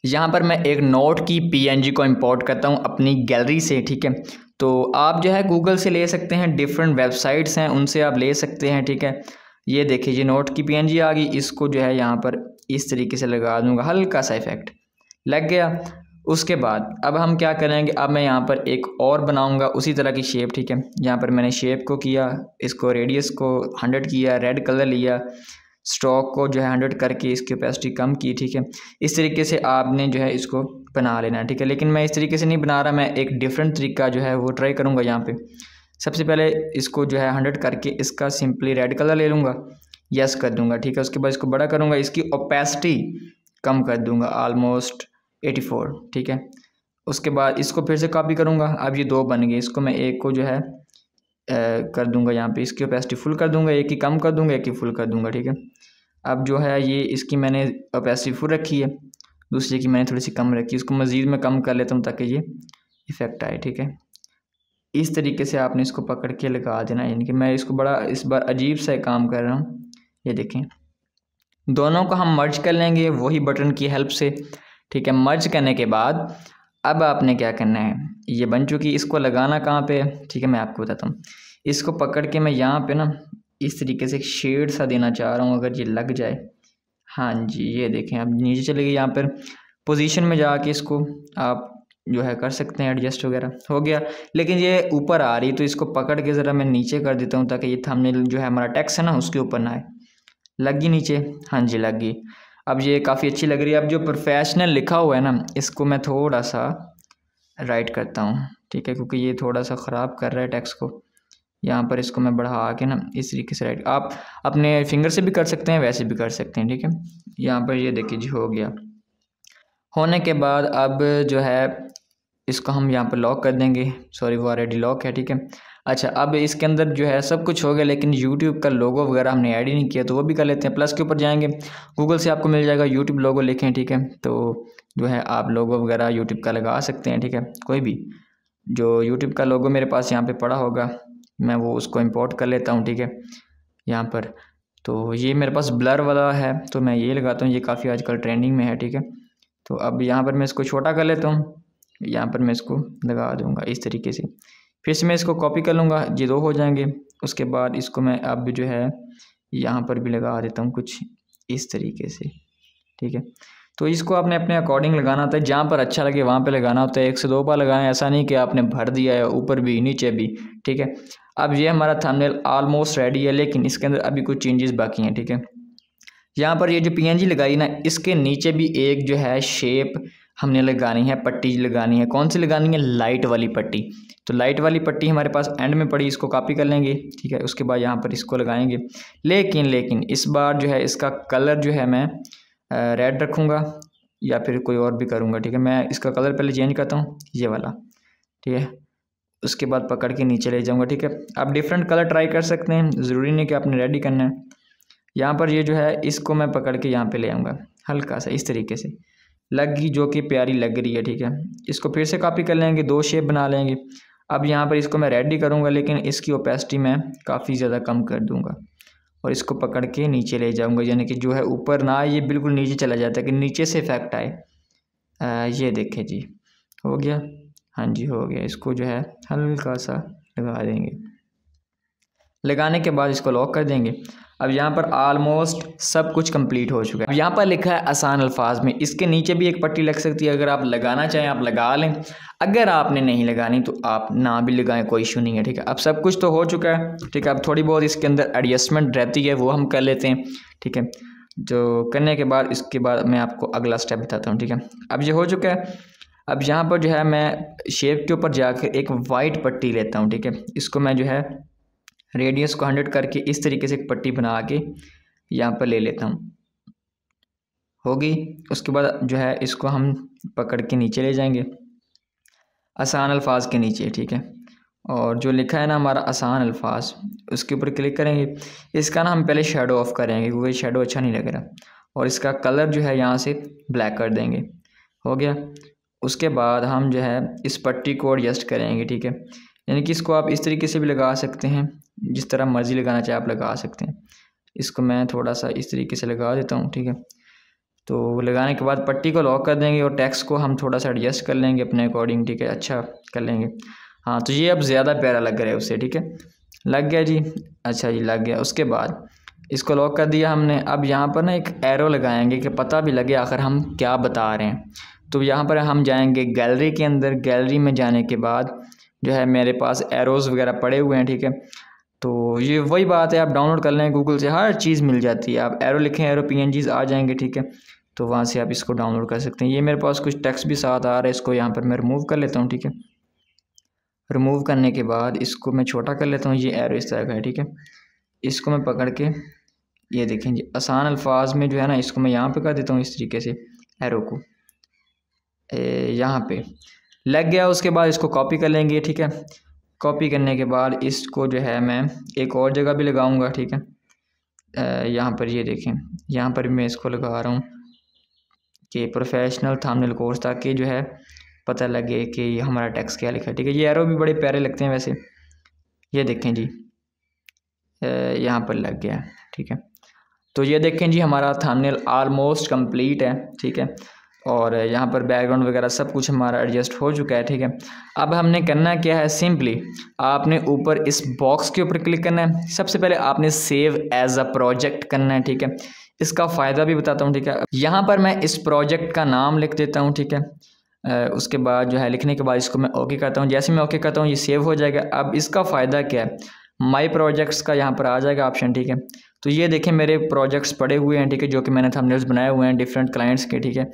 यहाँ पर मैं एक नोट की PNG को इंपोर्ट करता हूँ अपनी गैलरी से, ठीक है। तो आप जो है गूगल से ले सकते हैं, डिफरेंट वेबसाइट्स हैं उनसे आप ले सकते हैं, ठीक है। ये देखिए, ये नोट की PNG आ गई। इसको जो है यहाँ पर इस तरीके से लगा दूँगा, हल्का सा इफेक्ट लग गया। उसके बाद अब हम क्या करेंगे, अब मैं यहाँ पर एक और बनाऊँगा उसी तरह की शेप, ठीक है। यहाँ पर मैंने शेप को किया, इसको रेडियस को 100 किया, रेड कलर लिया, स्ट्रोक को जो है 100 करके इसकी ओपेसिटी कम की, ठीक है। इस तरीके से आपने जो है इसको बना लेना है, ठीक है। लेकिन मैं इस तरीके से नहीं बना रहा, मैं एक डिफरेंट तरीका जो है वो ट्राई करूँगा। यहाँ पे सबसे पहले इसको जो है 100 करके इसका सिंपली रेड कलर ले लूँगा, यस कर दूँगा, ठीक है। उसके बाद इसको बड़ा करूँगा, इसकी ओपेसिटी कम कर दूँगा, ऑलमोस्ट 84, ठीक है। उसके बाद इसको फिर से कॉपी करूँगा। अब ये दो बन गए, इसको मैं एक को जो है कर दूंगा, यहाँ पे इसकी ओपेसिटी फुल कर दूंगा, एक ही कम कर दूंगा, एक ही फुल कर दूंगा, ठीक है। अब जो है ये इसकी मैंने ओपेसिटी फुल रखी है, दूसरे की मैंने थोड़ी सी कम रखी है। इसको मज़ीद मैं कम कर लेता हूँ ताकि ये इफ़ेक्ट आए, ठीक है। इस तरीके से आपने इसको पकड़ के लगा देना, यानी कि मैं इसको बड़ा इस बार अजीब सा काम कर रहा हूँ। ये देखें, दोनों को हम मर्ज कर लेंगे वही बटन की हेल्प से, ठीक है। मर्ज करने के बाद अब आपने क्या करना है, ये बन चुकी, इसको लगाना कहाँ पे है, ठीक है, मैं आपको बताता हूँ। इसको पकड़ के मैं यहाँ पे ना इस तरीके से एक शेड सा देना चाह रहा हूँ, अगर ये लग जाए। हाँ जी, ये देखें, अब नीचे चले गए, यहाँ पर पोजीशन में जाके इसको आप जो है कर सकते हैं एडजस्ट वगैरह, हो गया। लेकिन ये ऊपर आ रही, तो इसको पकड़ के ज़रा मैं नीचे कर देता हूँ ताकि ये थंबनेल जो है हमारा टेक्स्ट है ना उसके ऊपर ना आए। लग गई नीचे, हाँ जी लग गई। अब ये काफ़ी अच्छी लग रही है। अब जो प्रोफेशनल लिखा हुआ है ना, इसको मैं थोड़ा सा राइट करता हूँ, ठीक है, क्योंकि ये थोड़ा सा ख़राब कर रहा है टेक्स्ट को। यहाँ पर इसको मैं बढ़ा के ना इस तरीके से राइट, आप अपने फिंगर से भी कर सकते हैं, वैसे भी कर सकते हैं, ठीक है। यहाँ पर ये देखिए जी हो गया। होने के बाद अब जो है इसको हम यहाँ पर लॉक कर देंगे, सॉरी वो ऑलरेडी लॉक है, ठीक है। अच्छा, अब इसके अंदर जो है सब कुछ हो गया, लेकिन यूट्यूब का लोगो वगैरह हमने ऐड ही नहीं किया, तो वो भी कर लेते हैं। प्लस के ऊपर जाएंगे, गूगल से आपको मिल जाएगा यूट्यूब लोगो लिखें, ठीक है। तो जो है आप लोगो वगैरह यूट्यूब का लगा सकते हैं, ठीक है। कोई भी जो यूट्यूब का लोगो मेरे पास यहाँ पे पड़ा होगा, मैं वो उसको इंपोर्ट कर लेता हूँ, ठीक है। यहाँ पर तो ये मेरे पास ब्लर वाला है, तो मैं ये लगाता हूँ, ये काफ़ी आजकल ट्रेंडिंग में है, ठीक है। तो अब यहाँ पर मैं इसको छोटा कर लेता हूँ, यहाँ पर मैं इसको लगा दूँगा इस तरीके से। फिर से मैं इसको कॉपी कर लूँगा, ये दो हो जाएंगे। उसके बाद इसको मैं अब जो है यहाँ पर भी लगा देता हूँ कुछ इस तरीके से, ठीक है। तो इसको आपने अपने अकॉर्डिंग लगाना होता है, जहाँ पर अच्छा लगे वहाँ पे लगाना होता है। 1 से 2 बार लगाएं, ऐसा नहीं कि आपने भर दिया है ऊपर भी नीचे भी, ठीक है। अब ये हमारा थंबनेल ऑलमोस्ट रेडी है, लेकिन इसके अंदर अभी कुछ चेंजेस बाकी हैं, ठीक है। यहाँ पर ये जो PNG लगाई ना, इसके नीचे भी एक जो है शेप हमने लगानी है, पट्टी लगानी है। कौन सी लगानी है? लाइट वाली पट्टी। तो लाइट वाली पट्टी हमारे पास एंड में पड़ी, इसको कॉपी कर लेंगे, ठीक है। उसके बाद यहाँ पर इसको लगाएंगे, लेकिन इस बार जो है इसका कलर जो है मैं रेड रखूँगा या फिर कोई और भी करूँगा, ठीक है। मैं इसका कलर पहले चेंज करता हूँ, ये वाला, ठीक है। उसके बाद पकड़ के नीचे ले जाऊँगा, ठीक है। आप डिफरेंट कलर ट्राई कर सकते हैं, ज़रूरी नहीं कि आपने रेड ही करना है। यहाँ पर ये जो है इसको मैं पकड़ के यहाँ पे ले आऊँगा, हल्का सा इस तरीके से लग गई, जो कि प्यारी लग रही है, ठीक है। इसको फिर से कॉपी कर लेंगे, 2 शेप बना लेंगे। अब यहाँ पर इसको मैं रेड ही करूँगा, लेकिन इसकी ओपेसिटी मैं काफ़ी ज़्यादा कम कर दूँगा और इसको पकड़ के नीचे ले जाऊँगा, यानी कि जो है ऊपर ना आए, ये बिल्कुल नीचे चला जाता है कि नीचे से इफेक्ट आए। ये देखें जी, हो गया, हाँ जी हो गया। इसको जो है हल्का सा लगा देंगे, लगाने के बाद इसको लॉक कर देंगे। अब यहाँ पर ऑलमोस्ट सब कुछ कंप्लीट हो चुका है। अब यहाँ पर लिखा है आसान अल्फाज में, इसके नीचे भी एक पट्टी लग सकती है, अगर आप लगाना चाहें आप लगा लें, अगर आपने नहीं लगानी तो आप ना भी लगाएं, कोई इशू नहीं है, ठीक है। अब सब कुछ तो हो चुका है, ठीक है। अब थोड़ी बहुत इसके अंदर एडजस्टमेंट रहती है, वो हम कर लेते हैं, ठीक है। जो करने के बाद इसके बाद मैं आपको अगला स्टेप बताता हूँ, ठीक है। अब ये हो चुका है। अब यहाँ पर जो है मैं शेप के ऊपर जाकर एक वाइट पट्टी लेता हूँ, ठीक है। इसको मैं जो है रेडियस को 100 करके इस तरीके से एक पट्टी बना के यहाँ पर ले लेता हूँ, होगी। उसके बाद जो है इसको हम पकड़ के नीचे ले जाएंगे, आसान अल्फाज के नीचे, ठीक है। और जो लिखा है ना हमारा आसान अल्फाज, उसके ऊपर क्लिक करेंगे। इसका ना हम पहले शेडो ऑफ करेंगे क्योंकि शेडो अच्छा नहीं लग रहा, और इसका कलर जो है यहाँ से ब्लैक कर देंगे, हो गया। उसके बाद हम जो है इस पट्टी को एडजस्ट करेंगे, ठीक है। यानी कि इसको आप इस तरीके से भी लगा सकते हैं, जिस तरह मर्ज़ी लगाना चाहे आप लगा सकते हैं। इसको मैं थोड़ा सा इस तरीके से लगा देता हूँ, ठीक है। तो लगाने के बाद पट्टी को लॉक कर देंगे और टेक्स्ट को हम थोड़ा सा एडजस्ट कर लेंगे अपने अकॉर्डिंग, ठीक है, अच्छा कर लेंगे। हाँ, तो ये अब ज़्यादा प्यारा लग रहा है उससे, ठीक है। लग गया जी, अच्छा जी लग गया। उसके बाद इसको लॉक कर दिया हमने। अब यहाँ पर ना एक एरो लगाएंगे कि पता भी लगे आखिर हम क्या बता रहे हैं। तो यहाँ पर हम जाएंगे गैलरी के अंदर, गैलरी में जाने के बाद जो है मेरे पास एरोज़ वगैरह पड़े हुए हैं, ठीक है। तो ये वही बात है, आप डाउनलोड कर लें गूगल से, हर चीज़ मिल जाती है। आप एरो लिखें, एरो PNGs आ जाएंगे, ठीक है। तो वहाँ से आप इसको डाउनलोड कर सकते हैं। ये मेरे पास कुछ टेक्स्ट भी साथ आ रहा है, इसको यहाँ पर मैं रिमूव कर लेता हूँ, ठीक है। रिमूव करने के बाद इसको मैं छोटा कर लेता हूँ, ये एरो इस तरह का है, ठीक है। इसको मैं पकड़ के ये देखें जी, आसान अल्फाज में जो है ना, इसको मैं यहाँ पे कर देता हूँ इस तरीके से, एरो को यहाँ पे लग गया। उसके बाद इसको कॉपी कर लेंगे, ठीक है। कॉपी करने के बाद इसको जो है मैं एक और जगह भी लगाऊंगा, ठीक है। यहाँ पर ये देखें, यहाँ पर मैं इसको लगा रहा हूँ कि प्रोफेशनल थंबनेल कोर्स, ताकि जो है पता लगे कि हमारा टेक्स्ट क्या लिखा है, ठीक है। ये एरो भी बड़े प्यारे लगते हैं वैसे, ये देखें जी, यहाँ पर लग गया, ठीक है। तो ये देखें जी, हमारा थंबनेल ऑलमोस्ट कंप्लीट है, ठीक है। और यहाँ पर बैकग्राउंड वगैरह सब कुछ हमारा एडजस्ट हो चुका है, ठीक है। अब हमने करना क्या है, सिंपली आपने ऊपर इस बॉक्स के ऊपर क्लिक करना है। सबसे पहले आपने सेव एज अ प्रोजेक्ट करना है, ठीक है। इसका फ़ायदा भी बताता हूँ, ठीक है। यहाँ पर मैं इस प्रोजेक्ट का नाम लिख देता हूँ, ठीक है। उसके बाद जो है लिखने के बाद इसको मैं ओके करता हूँ। जैसे मैं ओके करता हूँ ये सेव हो जाएगा। अब इसका फ़ायदा क्या है, माई प्रोजेक्ट्स का यहाँ पर आ जाएगा ऑप्शन, ठीक है। तो ये देखें मेरे प्रोजेक्ट्स पड़े हुए हैं, ठीक है, जो कि मैंने थंबनेल्स बनाए हुए हैं डिफरेंट क्लाइंट्स के, ठीक है।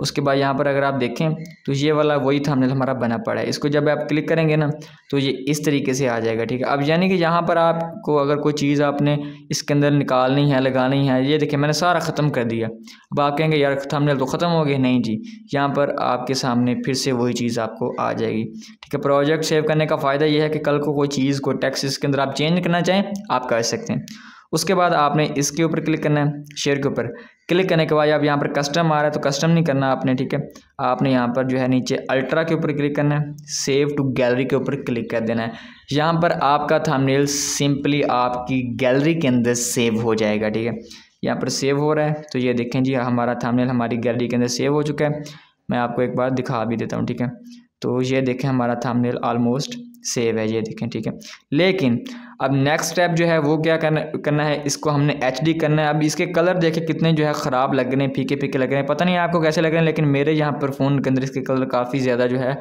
उसके बाद यहाँ पर अगर आप देखें तो ये वाला वही थंबनेल हमारा बना पड़ा है। इसको जब आप क्लिक करेंगे ना तो ये इस तरीके से आ जाएगा, ठीक है। अब यानी कि यहाँ पर आपको अगर कोई चीज़ आपने इसके अंदर निकालनी है, लगानी है, ये देखिए मैंने सारा ख़त्म कर दिया। अब आप कहेंगे यार थंबनेल तो ख़त्म हो गए, नहीं जी, यहाँ पर आपके सामने फिर से वही चीज़ आपको आ जाएगी, ठीक है। प्रोजेक्ट सेव करने का फ़ायदा ये है कि कल को कोई चीज़ को टेक्स्ट इसके अंदर आप चेंज करना चाहें आप कर सकते हैं। उसके बाद आपने इसके ऊपर क्लिक करना है, शेयर के ऊपर क्लिक करने के बाद अब यहाँ पर कस्टम आ रहा है तो कस्टम नहीं करना आपने, ठीक है। आपने यहाँ पर जो है नीचे अल्ट्रा के ऊपर क्लिक करना है, सेव टू गैलरी के ऊपर क्लिक कर देना है। यहाँ पर आपका थंबनेल सिंपली आपकी गैलरी के अंदर सेव हो जाएगा, ठीक है। यहाँ पर सेव हो रहा है तो ये देखें जी, हमारा थंबनेल हमारी गैलरी के अंदर सेव हो चुका है। मैं आपको एक बार दिखा भी देता हूँ, ठीक है। तो ये देखें हमारा थंबनेल ऑलमोस्ट सेव है, ये देखें, ठीक है। लेकिन अब नेक्स्ट स्टेप जो है वो क्या करना है, इसको हमने HD करना है। अब इसके कलर देखें कितने जो है ख़राब लग रहे हैं, फीके फीके लग रहे हैं, पता नहीं आपको कैसे लग रहे हैं, लेकिन मेरे यहाँ पर फ़ोन के अंदर इसके कलर काफ़ी ज़्यादा जो है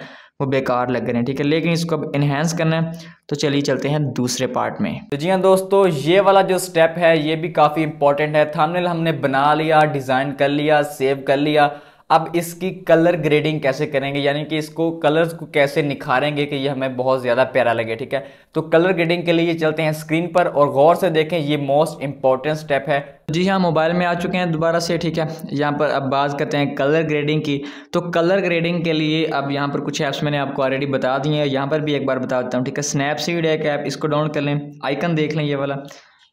वो बेकार लग रहे हैं, ठीक है। लेकिन इसको अब इन्हेंस करना है तो चलिए चलते हैं दूसरे पार्ट में। तो जी हाँ दोस्तों, ये वाला जो स्टेप है ये भी काफ़ी इंपॉर्टेंट है। थंबनेल हमने बना लिया, डिज़ाइन कर लिया, सेव कर लिया। अब इसकी कलर ग्रेडिंग कैसे करेंगे, यानी कि इसको कलर्स को कैसे निखारेंगे कि ये हमें बहुत ज़्यादा प्यारा लगे। ठीक है, तो कलर ग्रेडिंग के लिए चलते हैं स्क्रीन पर और गौर से देखें, ये मोस्ट इंपॉर्टेंट स्टेप है। जी हाँ, मोबाइल में आ चुके हैं दोबारा से। ठीक है, यहाँ पर अब बात करते हैं कलर ग्रेडिंग की। तो कलर ग्रेडिंग के लिए अब यहाँ पर कुछ ऐप्स मैंने आपको ऑलरेडी बता दिए हैं, यहाँ पर भी एक बार बता देता हूँ। ठीक है, स्नैपसीड एक ऐप, इसको डाउनलोड कर लें, आइकन देख लें ये वाला,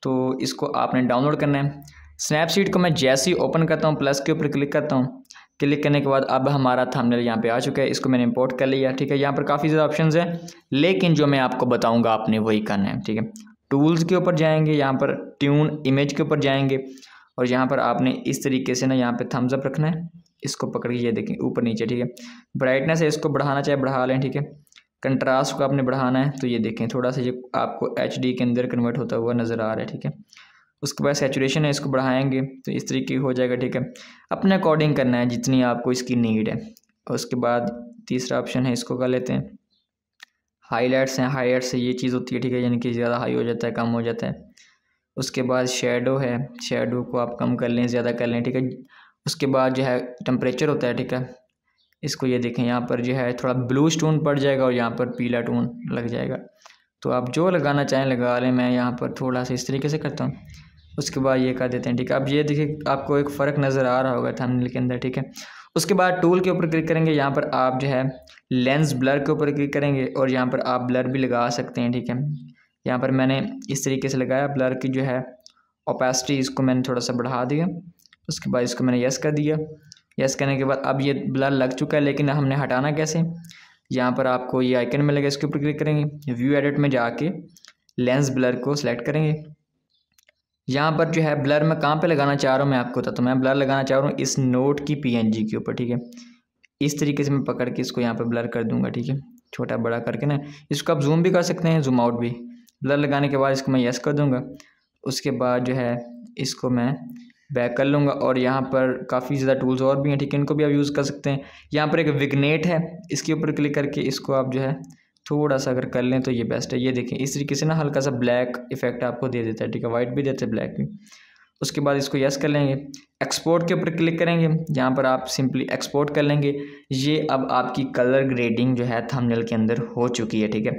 तो इसको आपने डाउनलोड करना है। स्नैपसीड को मैं जैसे ही ओपन करता हूँ, प्लस के ऊपर क्लिक करता हूँ, क्लिक करने के बाद अब हमारा थंबनेल यहाँ पे आ चुका है, इसको मैंने इंपोर्ट कर लिया। ठीक है, यहाँ पर काफ़ी ज़्यादा ऑप्शंस हैं, लेकिन जो मैं आपको बताऊँगा आपने वही करना है। ठीक है, टूल्स के ऊपर जाएंगे, यहाँ पर ट्यून इमेज के ऊपर जाएंगे और यहाँ पर आपने इस तरीके से ना यहाँ पे थम्स अप रखना है, इसको पकड़ के ये देखें ऊपर नीचे। ठीक है, ब्राइटनेस है, इसको बढ़ाना चाहे बढ़ा लें। ठीक है, कंट्रास्ट को आपने बढ़ाना है, तो ये देखें थोड़ा सा ये आपको HD के अंदर कन्वर्ट होता हुआ नज़र आ रहा है। ठीक है, उसके बाद सैचुरेशन है, इसको बढ़ाएंगे तो इस तरीके हो जाएगा। ठीक है, अपने अकॉर्डिंग करना है जितनी आपको इसकी नीड है। और उसके बाद तीसरा ऑप्शन है, इसको कर लेते हैं। हाईलाइट्स हैं, हाईलाइट्स से ये चीज़ होती है। ठीक है, यानी कि ज़्यादा हाई हो जाता है, कम हो जाता है। उसके बाद शेडो है, शेडो को आप कम कर लें, ज़्यादा कर लें। ठीक है, उसके बाद जो है टेम्परेचर होता है। ठीक है, इसको ये देखें, यहाँ पर जो है थोड़ा ब्लू टोन पड़ जाएगा और यहाँ पर पीला टोन लग जाएगा, तो आप जो लगाना चाहें लगा लें। मैं यहाँ पर थोड़ा सा इस तरीके से करता हूँ, उसके बाद ये कर देते हैं। ठीक है, अब ये देखिए आपको एक फ़र्क नज़र आ रहा होगा थंबनेल के अंदर। ठीक है, उसके बाद टूल के ऊपर क्लिक करेंगे, यहाँ पर आप जो है लेंस ब्लर के ऊपर क्लिक करेंगे और यहाँ पर आप ब्लर भी लगा सकते हैं। ठीक है, यहाँ पर मैंने इस तरीके से लगाया, ब्लर की जो है ओपेसिटी इसको मैंने थोड़ा सा बढ़ा दिया। उसके बाद इसको मैंने यस कर दिया। यस करने के बाद अब ये ब्लर लग चुका है, लेकिन हमने हटाना कैसे, यहाँ पर आपको ये आइकन मिलेगा, इसके ऊपर क्लिक करेंगे, व्यू एडिट में जाके लेंस ब्लर को सिलेक्ट करेंगे। यहाँ पर जो है ब्लर मैं कहाँ पे लगाना चाह रहा हूँ मैं आपको बताता हूँ। मैं ब्लर लगाना चाह रहा हूँ इस नोट की PNG के ऊपर। ठीक है, इस तरीके से मैं पकड़ के इसको यहाँ पर ब्लर कर दूंगा। ठीक है, छोटा बड़ा करके ना, इसको आप जूम भी कर सकते हैं, जूम आउट भी। ब्लर लगाने के बाद इसको मैं यस कर दूंगा। उसके बाद जो है इसको मैं बैक कर लूँगा और यहाँ पर काफ़ी ज़्यादा टूल्स और भी हैं। ठीक है, इनको भी आप यूज़ कर सकते हैं। यहाँ पर एक विग्नेट है, इसके ऊपर क्लिक करके इसको आप जो है थोड़ा सा अगर कर लें तो ये बेस्ट है। ये देखें इस तरीके से ना हल्का सा ब्लैक इफेक्ट आपको दे देता है। ठीक है, वाइट भी देते हैं, ब्लैक भी। उसके बाद इसको यस कर लेंगे, एक्सपोर्ट के ऊपर क्लिक करेंगे, यहाँ पर आप सिंपली एक्सपोर्ट कर लेंगे। ये अब आपकी कलर ग्रेडिंग जो है थंबनेल के अंदर हो चुकी है। ठीक है,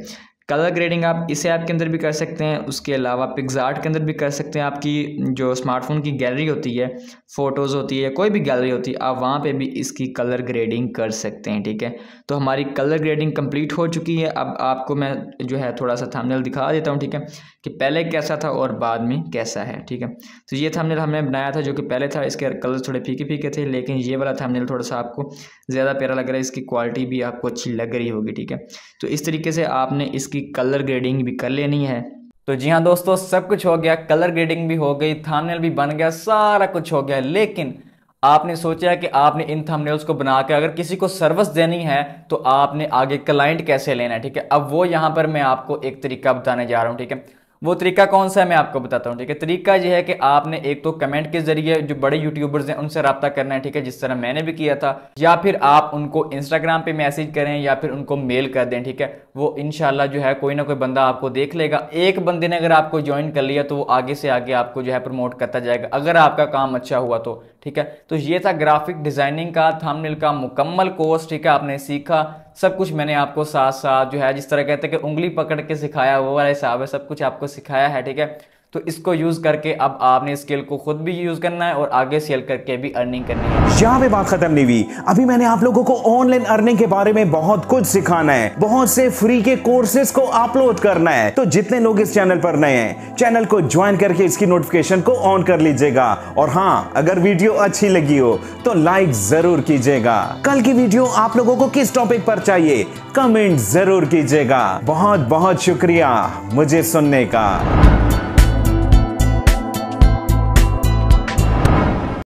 कलर ग्रेडिंग आप इस ऐप के अंदर भी कर सकते हैं, उसके अलावा पिक्सआर्ट के अंदर भी कर सकते हैं। आपकी जो स्मार्टफोन की गैलरी होती है, फ़ोटोज़ होती है, कोई भी गैलरी होती है, आप वहाँ पे भी इसकी कलर ग्रेडिंग कर सकते हैं। ठीक है, तो हमारी कलर ग्रेडिंग कंप्लीट हो चुकी है। अब आपको मैं जो है थोड़ा सा थंबनेल दिखा देता हूँ। ठीक है, कि पहले कैसा था और बाद में कैसा है। ठीक है, तो ये थंबनेल हमने बनाया था जो कि पहले था, इसके कलर थोड़े फीके फीके थे, लेकिन ये वाला थंबनेल थोड़ा सा आपको ज़्यादा प्यारा लग रहा है, इसकी क्वालिटी भी आपको अच्छी लग रही होगी। ठीक है, तो इस तरीके से आपने इसकी कलर ग्रेडिंग भी कर लेनी है। तो जी हाँ दोस्तों, सब कुछ हो गया, कलर ग्रेडिंग भी हो गई, थंबनेल भी बन गया, सारा कुछ हो गया। लेकिन आपने सोचा कि आपने इन थंबनेल्स को बना के अगर किसी को सर्विस देनी है तो आपने आगे क्लाइंट कैसे लेना है। ठीक है, अब वो यहाँ पर मैं आपको एक तरीका बताने जा रहा हूँ। ठीक है, वो तरीका कौन सा है मैं आपको बताता हूँ। ठीक है, तरीका ये है कि आपने एक तो कमेंट के जरिए जो बड़े यूट्यूबर्स हैं उनसे रब्ता करना है। ठीक है, जिस तरह मैंने भी किया था, या फिर आप उनको इंस्टाग्राम पे मैसेज करें या फिर उनको मेल कर दें। ठीक है, वो इंशाल्लाह जो है कोई ना कोई बंदा आपको देख लेगा। एक बंदे ने अगर आपको ज्वाइन कर लिया तो वो आगे से आगे आपको जो है प्रमोट करता जाएगा, अगर आपका काम अच्छा हुआ तो। ठीक है, तो ये था ग्राफिक डिजाइनिंग का थंबनेल का मुकम्मल कोर्स। ठीक है, आपने सीखा सब कुछ, मैंने आपको साथ साथ जो है जिस तरह कहते हैं कि उंगली पकड़ के सिखाया, वो वाला हिसाब है, सब कुछ आपको सिखाया है। ठीक है, तो इसको यूज करके अब आपने स्किल को खुद भी यूज करना है और आगे सेल करके भी अर्निंग करनी है। यहाँ पे बात खत्म नहीं हुई, अभी मैंने आप लोगों को ऑनलाइन अर्निंग के बारे में बहुत कुछ सिखाना है, बहुत से फ्री के कोर्सेज को अपलोड करना है। तो जितने लोग इस चैनल पर नए हैं, चैनल को ज्वाइन करके इसकी नोटिफिकेशन को ऑन कर लीजिएगा। और हाँ, अगर वीडियो अच्छी लगी हो तो लाइक जरूर कीजिएगा। कल की वीडियो आप लोगों को किस टॉपिक पर चाहिए कमेंट जरूर कीजिएगा। बहुत बहुत शुक्रिया मुझे सुनने का।